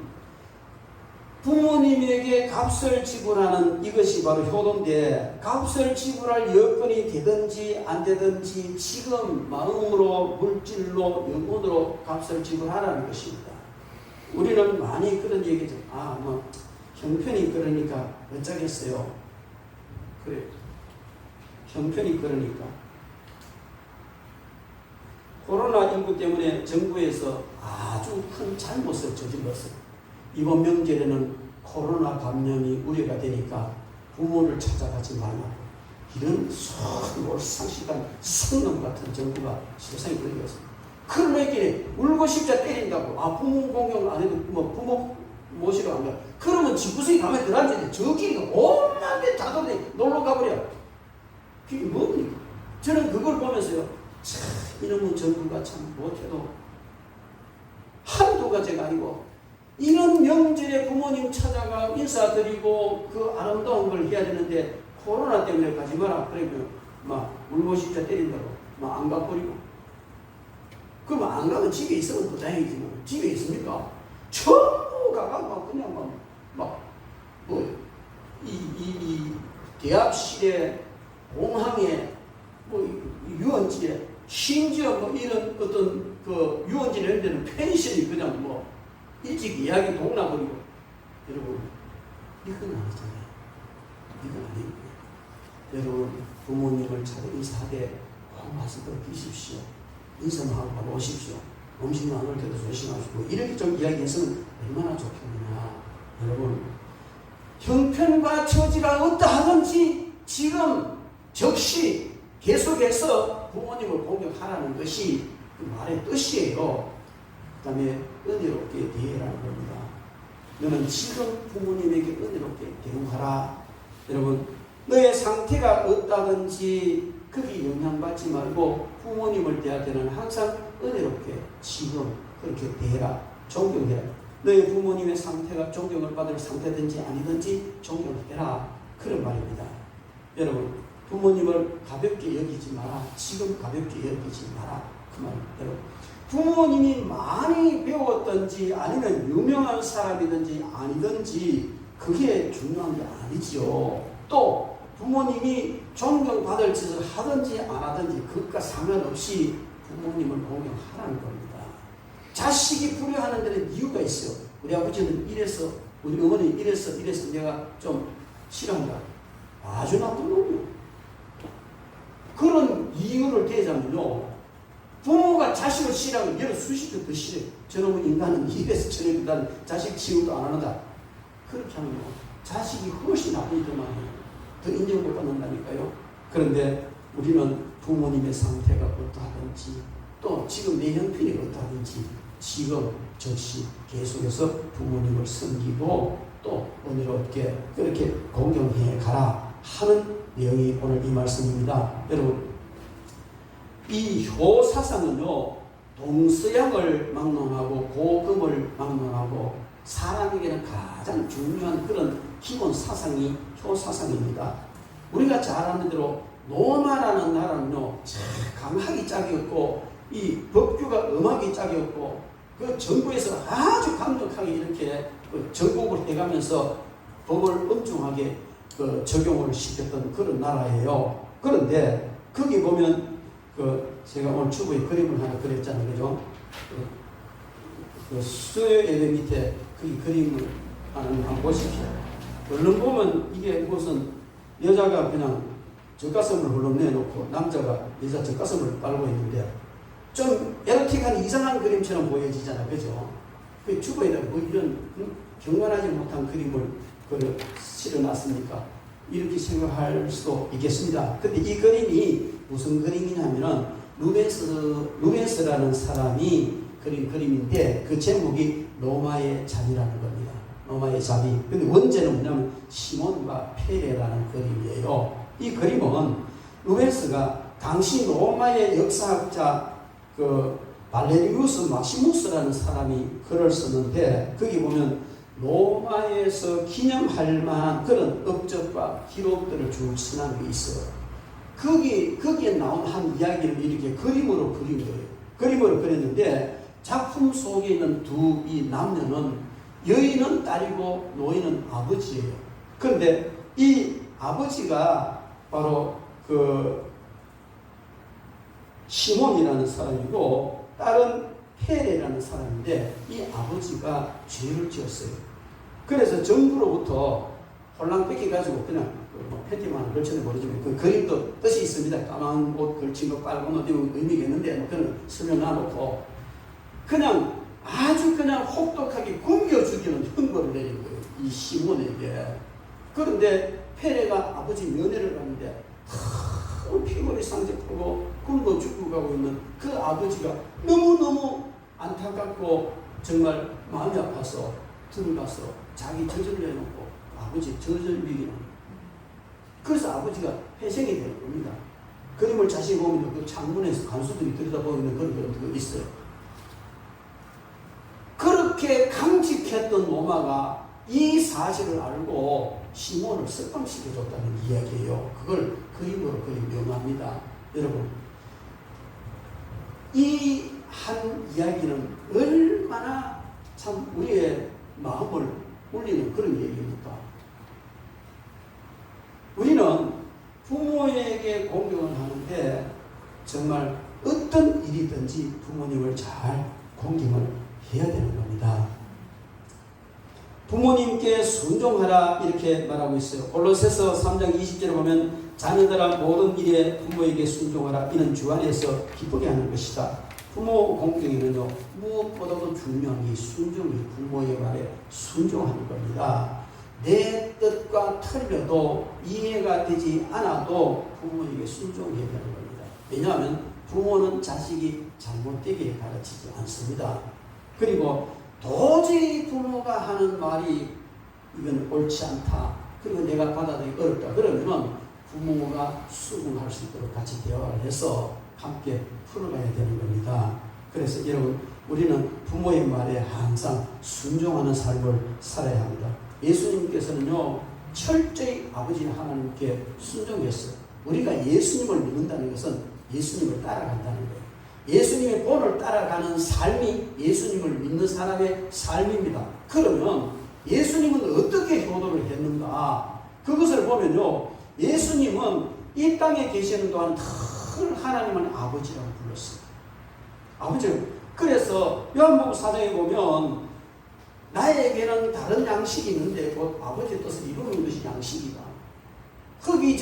부모님에게 값을 지불하는 이것이 바로 효도인데 값을 지불할 여건이 되든지 안 되든지 지금 마음으로 물질로 영혼으로 값을 지불하라는 것입니다. 우리는 많이 그런 얘기죠. 형편이 그러니까 어쩌겠어요. 그래. 형편이 그러니까. 코로나19 때문에 정부에서 아주 큰 잘못을 저질렀어요. 이번 명절에는 코로나 감염이 우려가 되니까 부모를 찾아가지 말라고. 이런 솔상시간 성놈 같은 정부가 세상에 걸렸어요. 그런 애끼리 울고 싶자 때린다고. 부모 공경 안 해도 부모 모시러 안 가. 그러면 집구석에 가면 들어앉는데 저끼리가 온갖 데 다 돌아다니 놀러 가버려. 그게 뭡니까? 저는 그걸 보면서요. 참 이놈의 정부가 참 못해도 한두 가지가 아니고 이런 명절에 부모님 찾아가 인사드리고 그 아름다운 걸 해야 되는데 코로나 때문에 가지 마라. 그러면 막 울고 싶자 때린다고 막 안 가버리고. 그러면 안 가면 집에 있으면 또 다행이지 뭐. 집에 있습니까? 전부 가가 그냥 이 대합실에 공항에 유원지에 심지어 이런 어떤 그 유원지 이런 데는 펜션이 그냥 일찍 예약이 동나버리고. 여러분 이건 아니잖아요. 이건 아니고요. 여러분 부모님을 찾아 인사하되 꼭 와서 드십시오. 인사만 하고 바로 오십시오. 음식 나눌 때도 조심하시고 이렇게 좀 이야기해서는 얼마나 좋겠느냐. 여러분 형편과 처지가 어떠하든지 지금 즉시 계속해서 부모님을 공격하라는 것이 그 말의 뜻이에요. 그 다음에 은혜롭게 대해라는 겁니다. 너는 지금 부모님에게 은혜롭게 대우하라. 여러분 너의 상태가 어떠하든지 거기 영향받지 말고 부모님을 대할 때는 항상 은혜롭게 지금 그렇게 대해라. 존경해라. 너의 부모님의 상태가 존경을 받을 상태든지 아니든지 존경해라. 그런 말입니다. 여러분 부모님을 가볍게 여기지 마라. 지금 가볍게 여기지 마라. 그 말입니다. 여러분 부모님이 많이 배웠든지 아니면 유명한 사람이든지 아니든지 그게 중요한 게 아니죠. 또 부모님이 존경받을 짓을 하든지 안 하든지 그것과 상관없이 부모님을 공경하라는 겁니다. 자식이 불효하는 데는 이유가 있어요. 우리 아버지는 이래서 우리 어머니 이래서 내가 좀 싫어한다. 아주 나쁜 놈이요. 그런 이유를 대자면요. 부모가 자식을 싫어하면 얘를 수십 배 더 싫어요. 저놈은 인간은 이래서 저놈보다는 자식 취급도 안 하는다. 그렇게 하면 자식이 훨씬 나쁘더만 더 인정을 받는다니까요. 그런데 우리는 부모님의 상태가 어떠하든지 또 지금 내 형편이 어떠하든지 지금 즉시 계속해서 부모님을 섬기고 또 은혜롭게 그렇게 공경해 가라 하는 내용이 오늘 이 말씀입니다. 여러분 이 효사상은요 동서양을 막론하고 고금을 막론하고 사람에게는 가장 중요한 그런 기본 사상이 효사상입니다. 우리가 잘 아는 대로 로마라는 나라는요, 강하게 짝이었고, 이 법규가 엄하게 짝이었고, 그 정부에서 아주 강력하게 이렇게 그 정복을 해가면서 법을 엄중하게 적용을 시켰던 그런 나라예요. 그런데 거기 보면 제가 오늘 주부에 그림을 하나 그렸잖아요. 그죠? 수요 예배 밑에 그 그림을 하나 한번 보십시오. 얼른 보면 이게 무슨 여자가 그냥 젖가슴을 훌렁 내놓고 남자가 여자 젖가슴을 빨고 있는데 좀 에로틱한 이상한 그림처럼 보여지잖아. 그죠? 그 주부에다 뭐 이런 경건하지 못한 그림을 실어놨습니까? 이렇게 생각할 수도 있겠습니다. 근데 이 그림이 무슨 그림이냐면은 루벤스라는 사람이 그린 그림인데 그 제목이 로마의 잔이라는 겁니다. 로마의 잔이. 근데 원제는 뭐냐면 시몬과 페레라는 그림이에요. 이 그림은 루벤스가 당시 로마의 역사학자 발레리우스 막시무스라는 사람이 글을 썼는데 거기 보면 로마에서 기념할 만한 그런 업적과 기록들을 쭉 써놓은 게 있어요. 거기에 나온 한 이야기를 이렇게 그림으로 그린 거예요. 그림으로 그렸는데 작품 속에 있는 두 이 남녀는 여인은 딸이고 노인은 아버지예요. 그런데 이 아버지가 바로 시몬이라는 사람이고 딸은 페레라는 사람인데 이 아버지가 죄를 지었어요. 그래서 정부로부터 홀랑 뺏겨가지고 그냥 팬티만 걸쳐는 모르지만 그 그림도 뜻이 있습니다. 까만 옷 걸친 거 빨간 옷 입으면 의미가 있는데 그런 설명 놔놓고 그냥 아주 그냥 혹독하게 굶겨 죽이는 형벌을 내린 거예요. 이 시몬에게. 그런데 페레가 아버지 면회를 가는데 피골이 상접하고 굶어 죽고 가고 있는 그 아버지가 너무너무 안타깝고 정말 마음이 아파서 들어가서 자기 젖을 내놓고 아버지 젖을 먹이는. 그래서 아버지가 회생이 되는 겁니다. 그림을 자세히 보면 그 창문에서 간수들이 들여다보는 그런 거 있어요. 그렇게 강직했던 로마가 이 사실을 알고 시몬을 석방시켜줬다는 이야기예요. 그걸 그림으로 명합니다. 여러분, 이 한 이야기는 얼마나 참 우리의 마음을 울리는 그런 얘기입니까? 우리는 부모에게 공경을 하는데 정말 어떤 일이든지 부모님을 잘 공경을 해야 되는 겁니다. 부모님께 순종하라 이렇게 말하고 있어요. 골로새서 3장 20절에 보면 자녀들아 모든 일에 부모에게 순종하라. 이는 주 안에서 기쁘게 하는 것이다. 부모 공경에는요 무엇보다도 중요한 게 순종이 부모의 말에 순종하는 겁니다. 내 뜻과 틀려도 이해가 되지 않아도 부모에게 순종해야 되는 겁니다. 왜냐하면 부모는 자식이 잘못되게 가르치지 않습니다. 그리고 도저히 부모가 하는 말이 이건 옳지 않다. 그리고 내가 받아들이기 어렵다. 그러면 부모가 수긍할 수 있도록 같이 대화를 해서 함께 풀어가야 되는 겁니다. 그래서 여러분 우리는 부모의 말에 항상 순종하는 삶을 살아야 합니다. 예수님께서는요 철저히 아버지 하나님께 순종했어요. 우리가 예수님을 믿는다는 것은 예수님을 따라간다는 거예요. 예수님의 본을 따라가는 삶이 예수님을 믿는 사람의 삶입니다. 그러면 예수님은 어떻게 효도를 했는가? 그것을 보면요 예수님은 이 땅에 계시는 동안 늘 하나님을 아버지라고 불렀어요. 아버지. 그래서 요한복음 4장에 보면 나에게는 다른 양식이 있는데 곧 아버지의 뜻을 이루는 것이 양식이다. 거기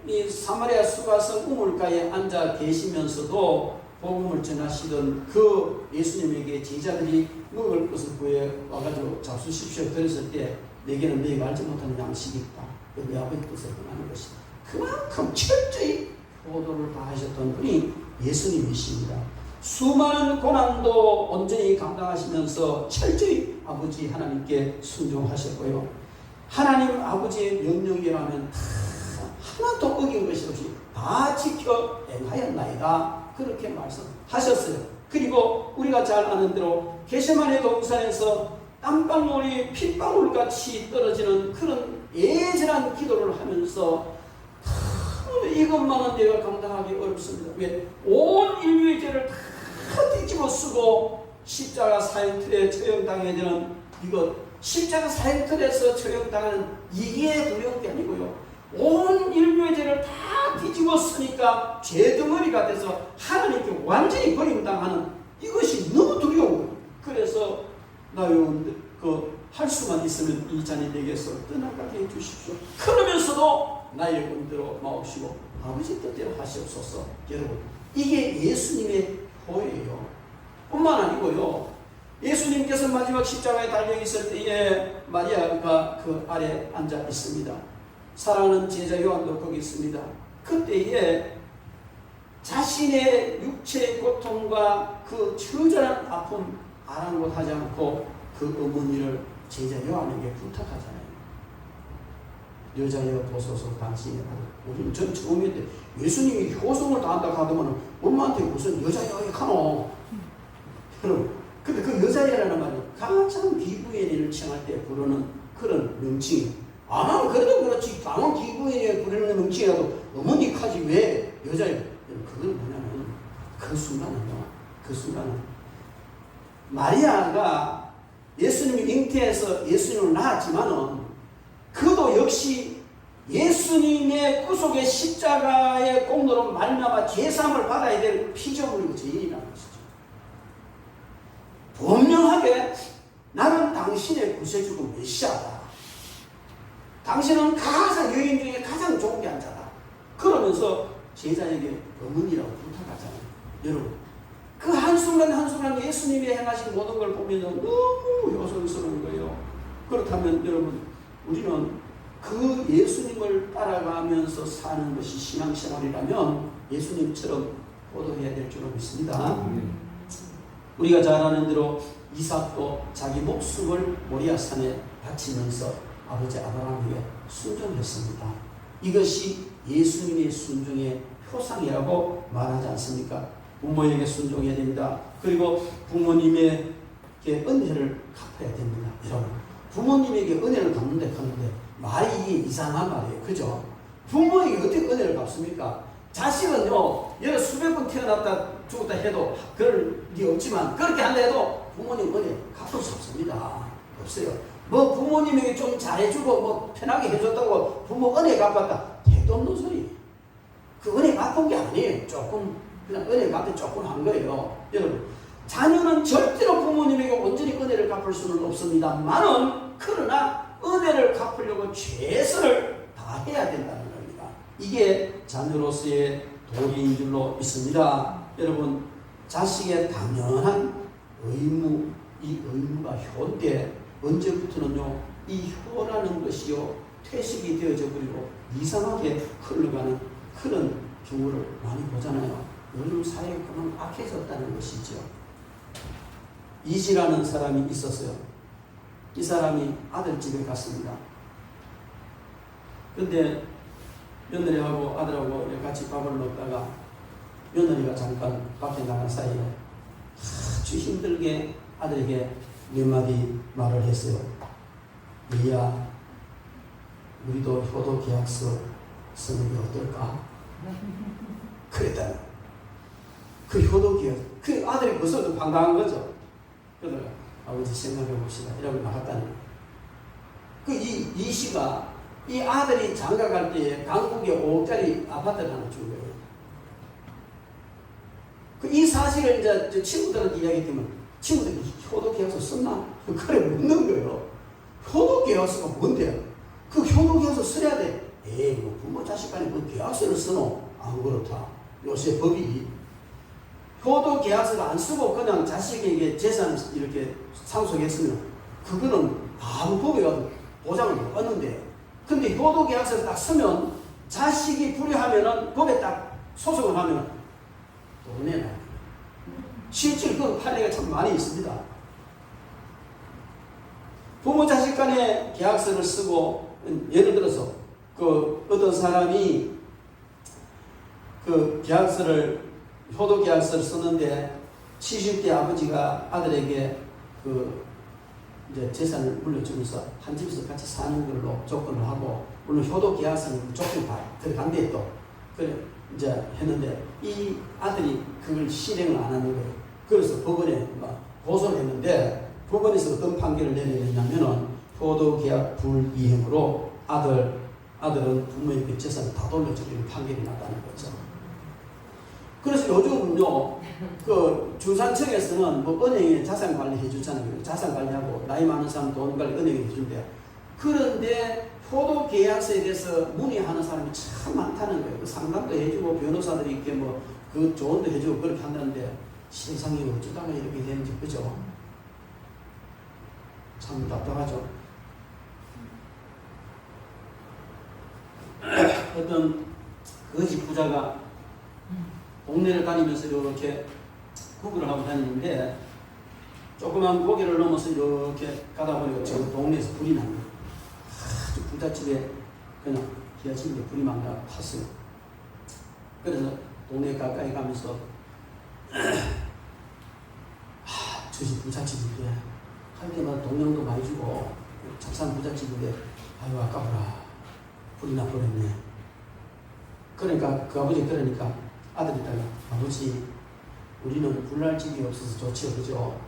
이 사마리아 수가성 우물가에 앉아 계시면서도 복음을 전하시던 그 예수님에게 제자들이 먹을 것을 구해 와가지고 잡수십시오 그랬을 때 내게는 너희가 알지 못하는 양식이 있다. 내 아버지 뜻을 행하는 것이다. 그만큼 철저히 효도를 다하셨던 분이 예수님이십니다. 수많은 고난도 온전히 감당하시면서 철저히 아버지 하나님께 순종하셨고요. 하나님 아버지의 명령이라면 하나도 어긴 것이 없이 다 지켜 행하였나이다. 그렇게 말씀하셨어요. 그리고 우리가 잘 아는 대로 겟세마네 동산에서 땀방울이 핏방울같이 떨어지는 그런 애절한 기도를 하면서 이것만은 내가 감당하기 어렵습니다. 왜? 온 인류의 죄를 다 뒤집어 쓰고 십자가 사형틀에 처형당해야 되는 이것, 십자가 사형틀에서 처형당하는 이게 두려운 게 아니고요. 온 인류의 죄를 다 뒤집어 쓰니까 죄덩어리가 돼서 하나님께 완전히 버림당하는 이것이 너무 두려워요. 그래서 나요 할 수만 있으면 이 잔이 내게서 떠나가게 해주십시오. 그러면서도 나의 은대로 마옵시고 아버지 뜻대로 하시옵소서. 여러분, 이게 예수님의 호예요. 뿐만 아니고요, 예수님께서 마지막 십자가에 달려 있을 때에 마리아가 그 아래 앉아 있습니다. 사랑하는 제자 요한도 거기 있습니다. 그때에 자신의 육체의 고통과 그 처절한 아픔 아랑곳하지 않고 그 어머니를 제자 요한에게 부탁하잖아요. 여자여 보소서 당신이 우리는 전 처음인데 예수님이 효성을 다한다 하더만 엄마한테 무슨 여자여 하노. 여러분, 근데 그 여자여라는 말이 가장 기부인을 칭할 때 부르는 그런 명칭. 아마 그래도 그렇지 아마 기부인을 부르는 명칭이라도 어머니까지 왜 여자여. 그건 뭐냐면 그 순간은 마리아가 예수님이 잉태해서 예수님을 낳았지만은 그도 역시 예수님의 구속의 십자가의 공로로 말미암아 제사함을 받아야 될 피조물이고 죄인이라는 것이죠. 분명하게 나는 당신의 구세주고 메시아다. 당신은 가장 여인 중에 가장 존귀한 자다. 그러면서 제자에게 어머니라고 부탁하잖아요. 여러분, 그 한순간 예수님이 행하신 모든 걸 보면 너무 효성스러운 거예요. 그렇다면 여러분, 우리는 그 예수님을 따라가면서 사는 것이 신앙생활이라면 예수님처럼 포도해야 될 줄로 믿습니다. 우리가 잘 아는 대로 이삭도 자기 목숨을 모리아산에 바치면서 아버지 아브라함에게 순종했습니다. 이것이 예수님의 순종의 표상이라고 말하지 않습니까? 부모에게 순종해야 됩니다. 그리고 부모님에게 은혜를 갚아야 됩니다. 여러분, 부모님에게 은혜를 갚는데 하는데 말이 이상한 말이에요. 그죠? 부모에게 어떻게 은혜를 갚습니까? 자식은요, 여러 수백 번 태어났다 죽었다 해도 그럴 리 없지만 그렇게 한다 해도 부모님 은혜 갚을 수 없습니다. 없어요. 뭐 부모님에게 좀 잘해주고 뭐 편하게 해줬다고 부모 은혜 갚았다. 택도 없는 소리. 그 은혜 갚은 게 아니에요. 조금 그냥 은혜 갚을 조금 한 거예요. 여러분, 자녀는 절대로 부모님에게 온전히 은혜를 갚을 수는 없습니다만은 그러나 은혜를 갚으려고 최선을 다해야 된다는 겁니다. 이게 자녀로서의 도리인 줄로 믿습니다. 여러분, 자식의 당연한 의무, 이 의무가 효인데 언제부터는요, 이 효라는 것이요 퇴식이 되어져 버리고 이상하게 흘러가는 그런 경우를 많이 보잖아요. 요즘 사회가 그만 악해졌다는 것이죠. 이지라는 사람이 있었어요. 이 사람이 아들 집에 갔습니다. 근데 며느리하고 아들하고 같이 밥을 먹다가 며느리가 잠깐 밖에 나간 사이에 아주 힘들게 아들에게 몇 마디 말을 했어요. 얘야, 우리도 효도 계약서 쓰는 게 어떨까? 그랬다. 그 효도 계약, 그 아들이 벌써 반가운 거죠. 그러다가 아버지 생각해 봅시다. 이러고 나갔다는 거예요. 그 이 씨가 이 아들이 장가 갈 때에 강북에 5억짜리 아파트를 하나 준 거예요. 그 이 사실을 이제 친구들한테 이야기했더니 친구들이 효도 계약서 썼나? 그래 묻는 거예요. 효도 계약서가 뭔데? 그 효도 계약서 써야 돼. 에이, 뭐 부모 자식 간에 뭐 계약서를 써노? 안 그렇다. 요새 법이 효도 계약서를 안 쓰고 그냥 자식에게 재산 이렇게 상속했으면 그거는 아무 법에 가서 보장을 못 받는데, 근데 효도 계약서를 딱 쓰면 자식이 불의하면은 법에 딱 소송을 하면 돈 내놔. 실제로 그런 판례가 참 많이 있습니다. 부모 자식 간에 계약서를 쓰고, 예를 들어서 그 어떤 사람이 그 계약서를 효도 계약서를 썼는데 70대 아버지가 아들에게 그 이제 재산을 물려주면서 한 집에서 같이 사는 걸로 조건을 하고, 물론 효도 계약서는 조건이 다 들어간대 또. 그래 이제 했는데 이 아들이 그걸 실행을 안 하는 거예요. 그래서 법원에 막 고소를 했는데 법원에서 어떤 판결을 내렸냐면은 효도 계약 불이행으로 아들은 부모에게 재산을 다 돌려주기로 판결이 났다는 거죠. 그래서 요즘은요, 그 중산층에서는 뭐 은행에 자산 관리 해주잖아요. 자산 관리하고 나이 많은 사람 돈 관리 은행에 해준대요. 그런데 효도 계약서에 대해서 문의하는 사람이 참 많다는 거예요. 그 상담도 해주고 변호사들이 이렇게 뭐 그 조언도 해주고 그렇게 한다는데 세상이 어쩌다가 이렇게 되는지 그죠? 참 답답하죠. 어떤 거지 부자가 동네를 다니면서 이렇게 구글을 하고 다니는데 조그만 고개를 넘어서 이렇게 가다 보니까 저 동네에서 불이 난 거예요. 아주 부잣집에 그냥 기아집에 불이 막 나 탔어요. 그래서 동네 가까이 가면서 저 집 부잣집인데 할 때마다 동양도 많이 주고 작산 부잣집인데 아유 아까워라 불이 나버렸네. 그러니까 그 아버지 그러니까 아들이다가 아버지 우리는 불날 집이 없어서 좋지요 그죠?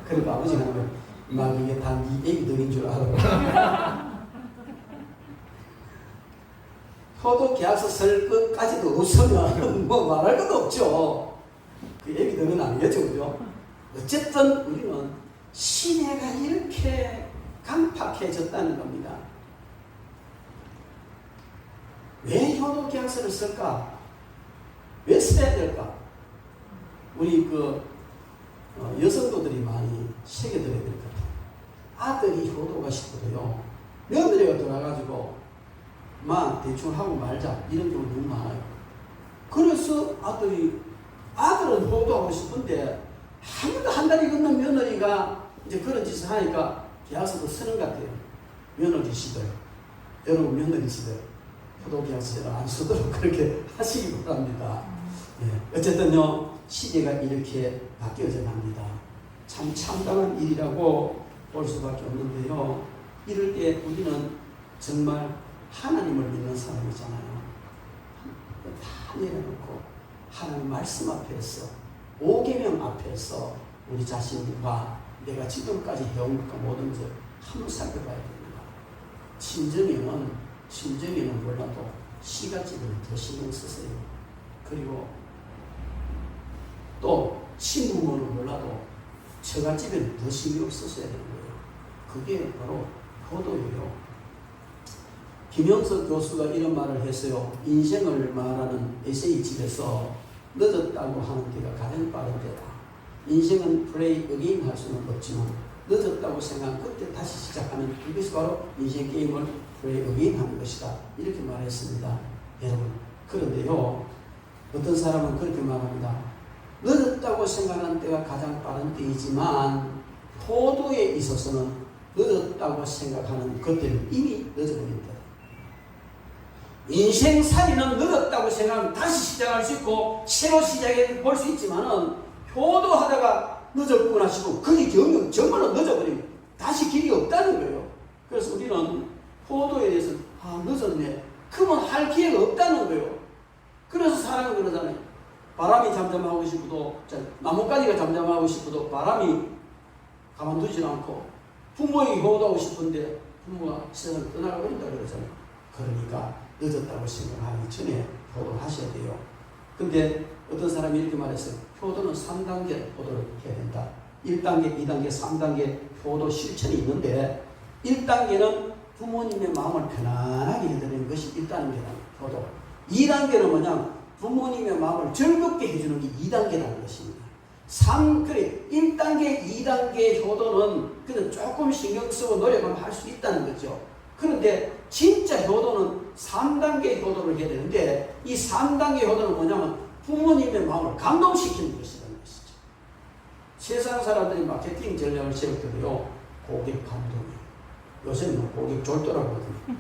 그러니까 아버지가 막 이게 다 네 애기 덕인 줄 알아. 효도 계약서 쓸 것까지도 없으면 뭐 말할 것도 없죠. 그 애기 덕은 아니겠죠 그죠? 어쨌든 우리는 시대가 이렇게 강팍해졌다는 겁니다. 왜 효도 계약서를 쓸까? 왜 써야 될까? 우리 여성도들이 많이 새겨들어야 될 것 같아요. 아들이 효도가 싶어도요, 며느리가 돌아가지고 막 대충 하고 말자 이런 경우 너무 많아요. 그래서 아들은 효도하고 싶은데 아무도 한 달이 건넌 며느리가 이제 그런 짓을 하니까 계약서도 쓰는 것 같아요. 며느리시들, 여러분 며느리시들 효도 계약서를 안 쓰도록 그렇게 하시기 바랍니다. 예. 어쨌든요 시대가 이렇게 바뀌어져 갑니다. 참 참담한 일이라고 볼 수밖에 없는데요. 이럴 때 우리는 정말 하나님을 믿는 사람이잖아요. 다 내려놓고 하나님 말씀 앞에서 5계명 앞에서 우리 자신과 내가 지금까지 해온 것과 모든 것을 한번 살펴봐야 됩니다. 친정에는 몰라도 시가집을 더 신경 쓰세요. 그리고 또 친부모는 몰라도 처갓집에는 더 신경 쓰셔야 되는 거예요. 그게 바로 효도예요. 김영석 교수가 이런 말을 했어요. 인생을 말하는 에세이집에서 늦었다고 하는 때가 가장 빠른 때다. 인생은 플레이 어게인 할 수는 없지만 늦었다고 생각하면 그때 다시 시작하는 그것이 바로 인생 게임을 플레이 어게인 하는 것이다. 이렇게 말했습니다. 여러분 그런데요 어떤 사람은 그렇게 말합니다. 늦었다고 생각하는 때가 가장 빠른 때이지만 효도에 있어서는 늦었다고 생각하는 그때는 이미 늦어버린 때다. 인생살이는 늦었다고 생각하면 다시 시작할 수 있고 새로 시작해 볼 수 있지만은 효도하다가 늦었구나 싶고 그게 정말로 늦어버리면 다시 길이 없다는 거예요. 그래서 우리는 효도에 대해서 늦었네. 그러면 할 기회가 없다는 거예요. 그래서 사람은 그러잖아요. 바람이 잠잠하고 싶어도 나뭇가지가 잠잠하고 싶어도 바람이 가만두지 않고 부모에게 효도하고 싶은데 부모가 세상을 떠나가 버린다 그러잖아요. 그러니까 늦었다고 생각하기 전에 효도를 하셔야 돼요. 근데 어떤 사람이 이렇게 말했어요. 효도는 3단계 효도를 해야 된다. 1단계, 2단계, 3단계 효도 실천이 있는데 1단계는 부모님의 마음을 편안하게 해드리는 것이 1단계라는 효도. 2단계는 뭐냐? 부모님의 마음을 즐겁게 해주는 게 2단계라는 것입니다. 1단계, 2단계 효도는 그냥 조금 신경 쓰고 노력하면 할 수 있다는 거죠. 그런데 진짜 효도는 3단계 효도를 해야 되는데 이 3단계 효도는 뭐냐면 부모님의 마음을 감동시키는 것이라는 것이죠. 세상 사람들이 마케팅 전략을 세울 때도요. 고객 감동이에요. 요새는 고객 졸도라고 하거든요.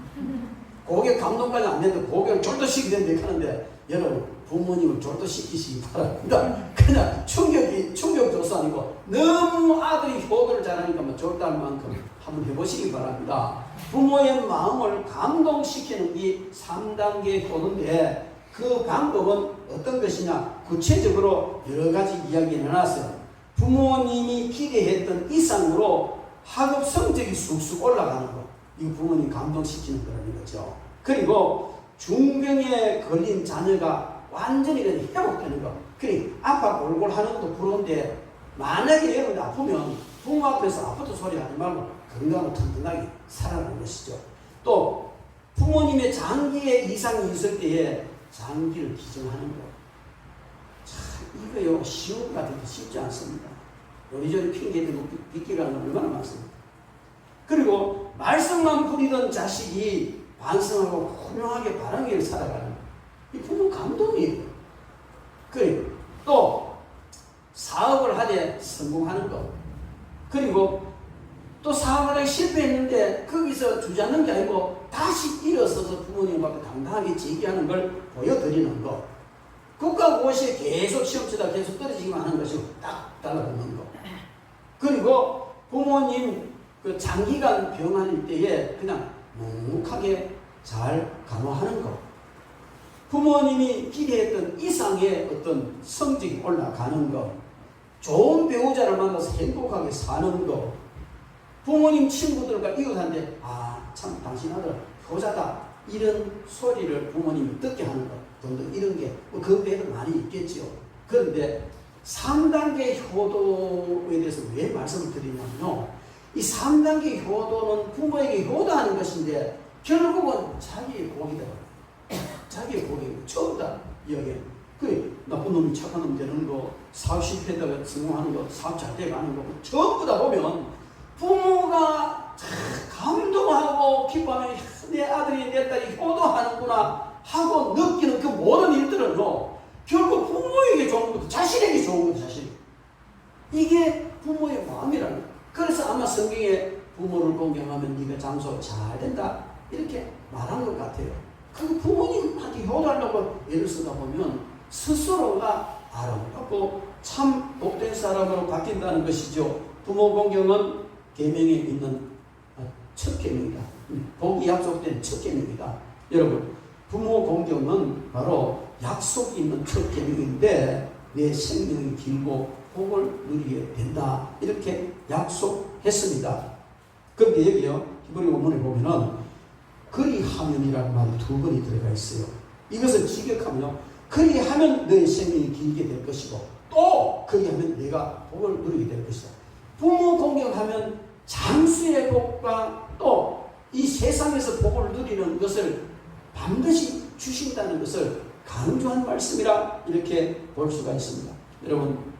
고객 감동까지 안 되는데 고객을 졸도시키는데 하는데 여러분 부모님을 졸도시키시기 바랍니다. 그냥 충격이 충격조사 아니고 너무 아들이 효도를 잘하니까 뭐 졸달 만큼 한번 해보시기 바랍니다. 부모의 마음을 감동시키는 이 3단계 효도인데 그 방법은 어떤 것이냐? 구체적으로 여러 가지 이야기를 해놨어요. 부모님이 기대했던 이상으로 학업 성적이 쑥쑥 올라가는 거. 이거 부모님 감동시키는 거라는 거죠. 그리고 중병에 걸린 자녀가 완전히 회복되는 거. 그러니 아빠 골골 하는 것도 부러운데 만약에 여러분이 아프면 부모 앞에서 아파도 소리 하지 말고 건강하고 튼튼하게 살아가는 것이죠. 또 부모님의 장기에 이상이 있을 때에 장기를 기증하는 거. 참 이거요 쉬운 것 같아도 쉽지 않습니다. 요리조리 핑계대고 빗기가는 건 얼마나 많습니다. 그리고 말썽만 부리던 자식이 반성하고 훌륭하게 바른 길을 살아가는 거. 이 부모 감동이에요. 그리고 또 사업을 하되 성공하는 것. 그리고 또 사업을 하기 실패했는데 거기서 주저앉는 게 아니고 다시 일어서서 부모님 앞에 당당하게 제기하는 걸 보여드리는 것. 국가고시에 계속 시험 치다 계속 떨어지기만 하는 것이 딱 달라붙는 것. 그리고 부모님 그 장기간 병환일 때에 그냥 묵묵하게 잘 간호하는 것. 부모님이 기대했던 이상의 어떤 성적이 올라가는 것. 좋은 배우자를 만나서 행복하게 사는 것. 부모님 친구들과 이웃한테 참 당신 아들 효자다 이런 소리를 부모님이 듣게 하는 것 등등 이런 게 그 외에도 많이 있겠죠. 그런데 3단계 효도에 대해서 왜 말씀을 드리냐면요, 이 3단계 효도는 부모에게 효도하는 것인데 결국은 자기의 복이다. 자기의 복이 전부 다 여기에 그 나쁜 놈이 착한 놈 되는 거, 사업 실패하다가 성공하는 거, 사업 잘 돼가는 거 전부 다 보면 부모가 감동하고 기뻐하면 내 아들이 내 딸이 효도하는구나 하고 느끼는 그 모든 일들은요, 결국 부모에게 좋은 것도 자신에게 좋은 것도 자신. 이게 부모의 마음이라는 거예요. 그래서 아마 성경에 부모를 공경하면 네가 장수 잘 된다 이렇게 말한 것 같아요. 그 부모님한테 효도하려고 애를 쓰다 보면 스스로가 아름답고 참 복된 사람으로 바뀐다는 것이죠. 부모 공경은 계명에 있는 첫 계명이다. 복이 약속된 첫 계명이다. 여러분, 부모 공경은 바로 약속이 있는 첫 계명인데 내 생명이 길고 복을 누리게 된다. 이렇게 약속했습니다. 그런데 여기요, 히브리 원문에 보면은 그리하면이라는 말이 2번이 들어가 있어요. 이것을 직역하면요, 그리하면 너의 생명이 길게 될 것이고 또 그리하면 내가 복을 누리게 될 것이다. 부모 공경하면 장수의 복과 또 이 세상에서 복을 누리는 것을 반드시 주신다는 것을 강조한 말씀이라 이렇게 볼 수가 있습니다. 여러분,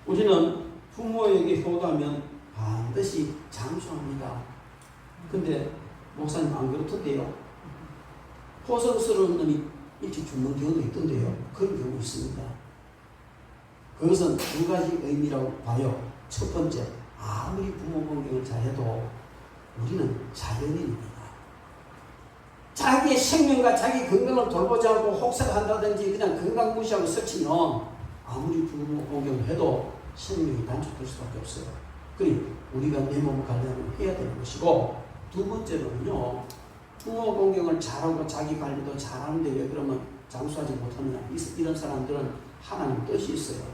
우리는 부모에게 효도하면 반드시 장수합니다. 근데 목사님 안 그렇던데요. 호성스러운 놈이 일찍 죽는 경우도 있던데요. 그런 경우 있습니다. 그것은 2가지 의미라고 봐요. 첫 번째, 아무리 부모 공경을 잘해도 우리는 자연인입니다. 자기의 생명과 자기 건강을 돌보지 않고 혹사한다든지 그냥 건강 무시하고 설치면 아무리 부모 공경을 해도 생명이 단축될 수밖에 없어요. 그러니 우리가 내 몸 관리를 해야 되는 것이고, 2번째로는요, 부모 공경을 잘하고 자기 관리도 잘하는데 왜 그러면 장수하지 못하느냐. 이런 사람들은 하나님 뜻이 있어요.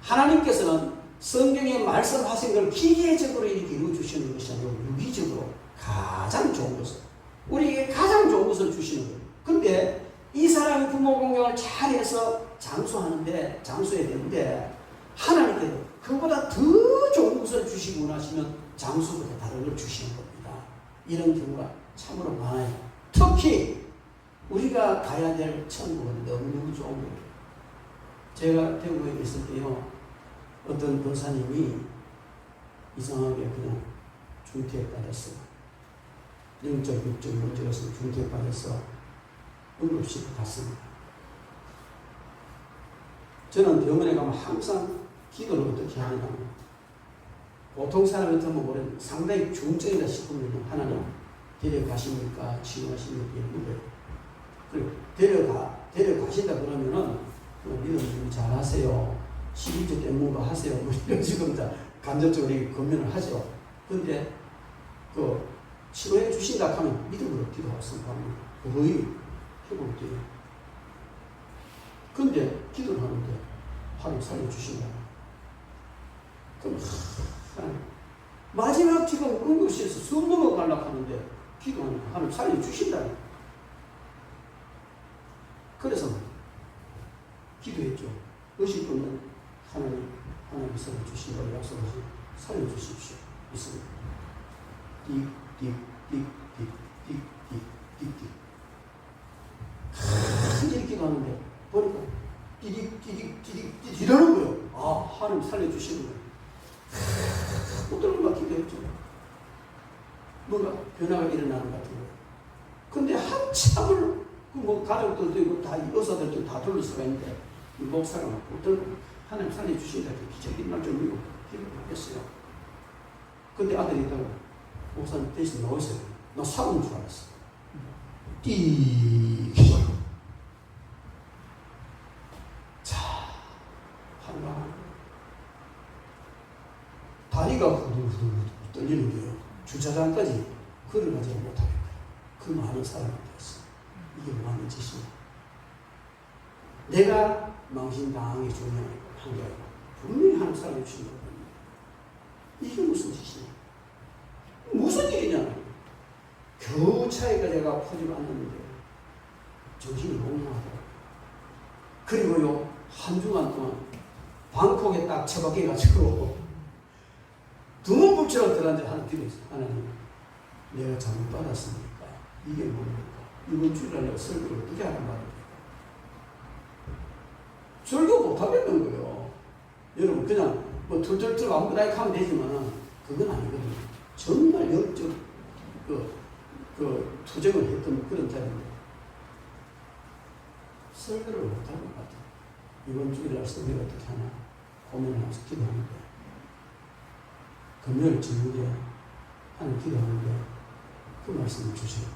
하나님께서는 성경에 말씀하신 걸 기계적으로 이렇게 이루어주시는 것이 아니고 유기적으로 가장 좋은 것을, 우리에게 가장 좋은 것을 주시는 거예요. 근데 이 사람이 부모 공경을 잘해서 장수해야 되는데 하나님께서 그보다 더 좋은 것을 주시고 나시면 장수보다 다른 걸 주시는 겁니다. 이런 경우가 참으로 많아요. 특히 우리가 가야 될 천국은 너무너무 좋은 거예요. 제가 태국에 있을 때요, 어떤 권사님이 이상하게 그냥 중퇴받았어요. 영적, 육적, 영적에서 중퇴받아서 응급실에 갔습니다. 저는 병원에 가면 항상 기도를 어떻게 하느냐면, 보통 사람 같으면 모르는 상당히 중증이다 싶으면 하나님 데려가십니까? 치료하십니까? 이런 거예요. 그리고 데려가신다 그러면은 믿음 좀 잘하세요. 12주 때 뭔가 하세요. 뭐 이런 식으로 간접적으로 권면을 하죠. 근데 그 치료해 주신다 하면 믿음으로 기도하고 선포합니다. 거의 회복이 돼요. 근데 기도를 하는데 하나님 살려주신다. 그럼 마지막 지금 응급실에서 숨 넘어가려고 하는데 기도하니까 하나님 살려주신다. 그래서 기도했죠. 의식하면 하나님 살려주신다고 약속하시 살려주십시오. 있습니다. 이렇게 기도하는데 보니까 띠딕 이러는 거예요. 아, 하나님 살려주시는 거예요. 어떨 것 기도했죠. 뭔가 변화가 일어나는 것 같은 거예요. 근데 한참을 뭐 가족들도 있고 다 의사들도 다 둘러서가 있는데 목사가 어떤 하나님 살려주신다 기적이 일어날 줄 믿고 기도를 했어요. 근데 아들이 있다고 목사님 대신 나오세요. 나 사고인 줄 알았어. 자, 한가 다리가 후들후들 떨리는 게요. 주차장까지 걸어가지 못하겠다. 그 많은 사람한테였어. 이게 뭐 하는 짓이냐. 내가 망신당하기 중요한 게 아니고 분명히 하는 사람이 주신 거거든요. 이게 무슨 짓이냐. 무슨 일이냐. 겨우 차에가 제가 포지를 않았는데 정신이 몽롱하더라고요. 그리고요 한 주간 동안 방콕에 딱 처박혀가지고 두문불처럼 들어앉아 하는 길이 있어요. 하나님 내가 잘못 받았으니까 이게 뭡니까? 이번 주일날 내가 설교를 어떻게 하란 말입니까? 설교 못하겠는 거예요. 여러분 그냥 뭐 툴툴툴 아무거나 하면 되지만 그건 아니거든요. 정말 영적 투쟁을 했던 그런 자리인데 설교를 못할 것 같아요. 이번 주일날 설교를 어떻게 하나 고민을 하면서 기도하는데 금요일 저녁에 하는 기도하는데 그 말씀을 주시고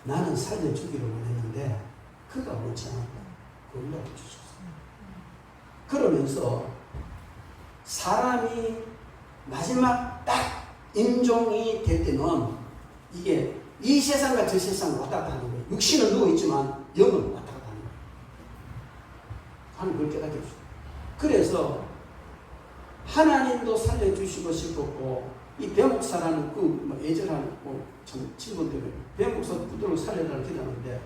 나는 살려주기를 원했는데 그가 원치 않았다. 그걸 주셨어요. 그러면서 사람이 마지막 딱 임종이 될 때는 이게 이 세상과 저 세상을 왔다 갔다 하는 거예요. 육신은 누워있지만 영은 왔다 갔다 하는 거예요. 하나님 그걸 깨닫게 해주죠. 그래서 하나님도 살려주시고 싶었고 이 배목사라는 그 애절한 친구들 배목사 그들을 살려달라고 기도하는데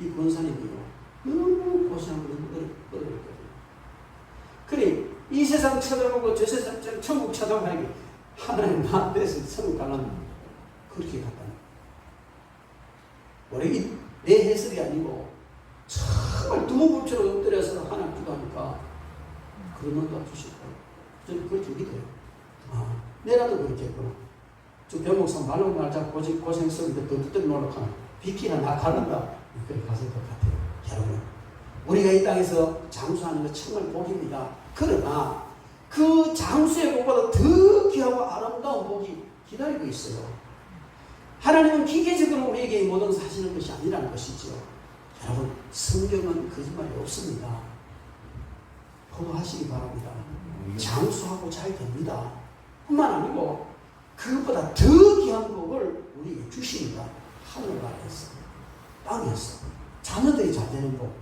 이 권사님이요 너무 고생하고 너무 어려웠거든요. 그래 이 세상 쳐다보고 저 세상 천국 쳐다보는 게 하나님 나한테서 천국 가려면 그렇게 갔다는 거예요. 원래 내 해석이 아니고 정말 두문불처럼 엎드려서 하나님 기도하니까 그런 놈도 주실 거예요. 저는 그렇게 믿어요. 아, 내라도 그렇게 했구나. 저 변목사 말로 말자 고생스러운데 더 듣던 노력하나 비키나 나 가는다. 그렇게 갔을 것 같아요. 여러분 우리가 이 땅에서 장수하는 거 정말 복입니다. 그러나 그 장수의 복보다 더 귀하고 아름다운 복이 기다리고 있어요. 하나님은 기계적으로 우리에게 모든 사시는 것이 아니라는 것이죠. 여러분 성경은 거짓말이 없습니다. 포도하시기 바랍니다. 장수하고 잘 됩니다. 뿐만 아니고 그것보다 더 귀한 복을 우리에게 주십니다. 하늘 아래에서 땅에서 자녀들이 잘 되는 복.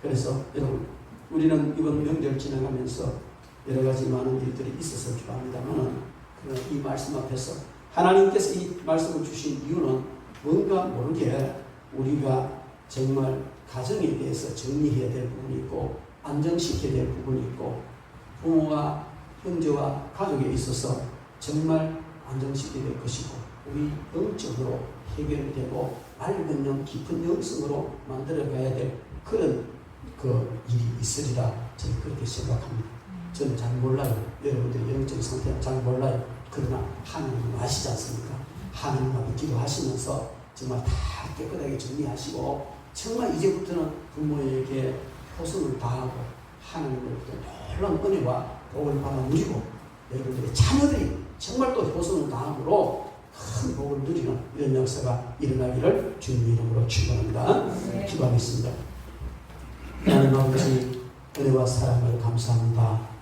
그래서 여러분 우리는 이번 명절 지나가면서 여러 가지 많은 일들이 있었을 줄 압니다만 그러나 이 말씀 앞에서 하나님께서 이 말씀을 주신 이유는 뭔가 모르게 우리가 정말 가정에 대해서 정리해야 될 부분이 있고 안정시켜야 될 부분이 있고 부모와 형제와 가족에 있어서 정말 안정시켜야 될 것이고 우리 영적으로 해결되고 맑은 영, 깊은 영성으로 만들어가야 될 그런 그 일이 있으리라 저는 그렇게 생각합니다. 저는 잘 몰라요. 여러분들의 영적 상태는 잘 몰라요. 그러나 하나님은 아시지 않습니까? 하나님 앞에 기도하시면서 정말 다 깨끗하게 정리하시고 정말 이제부터는 부모에게 효성을 다하고 하나님으로부터 놀라운 은혜와 복을 받아 누리고 여러분들의 자녀들이 정말 또 효성을 다함으로 큰 복을 누리는 이런 역사가 일어나기를 주님 이름으로 축원합니다. 기도하겠습니다. 하나님 아버지 은혜와 사랑을 감사합니다.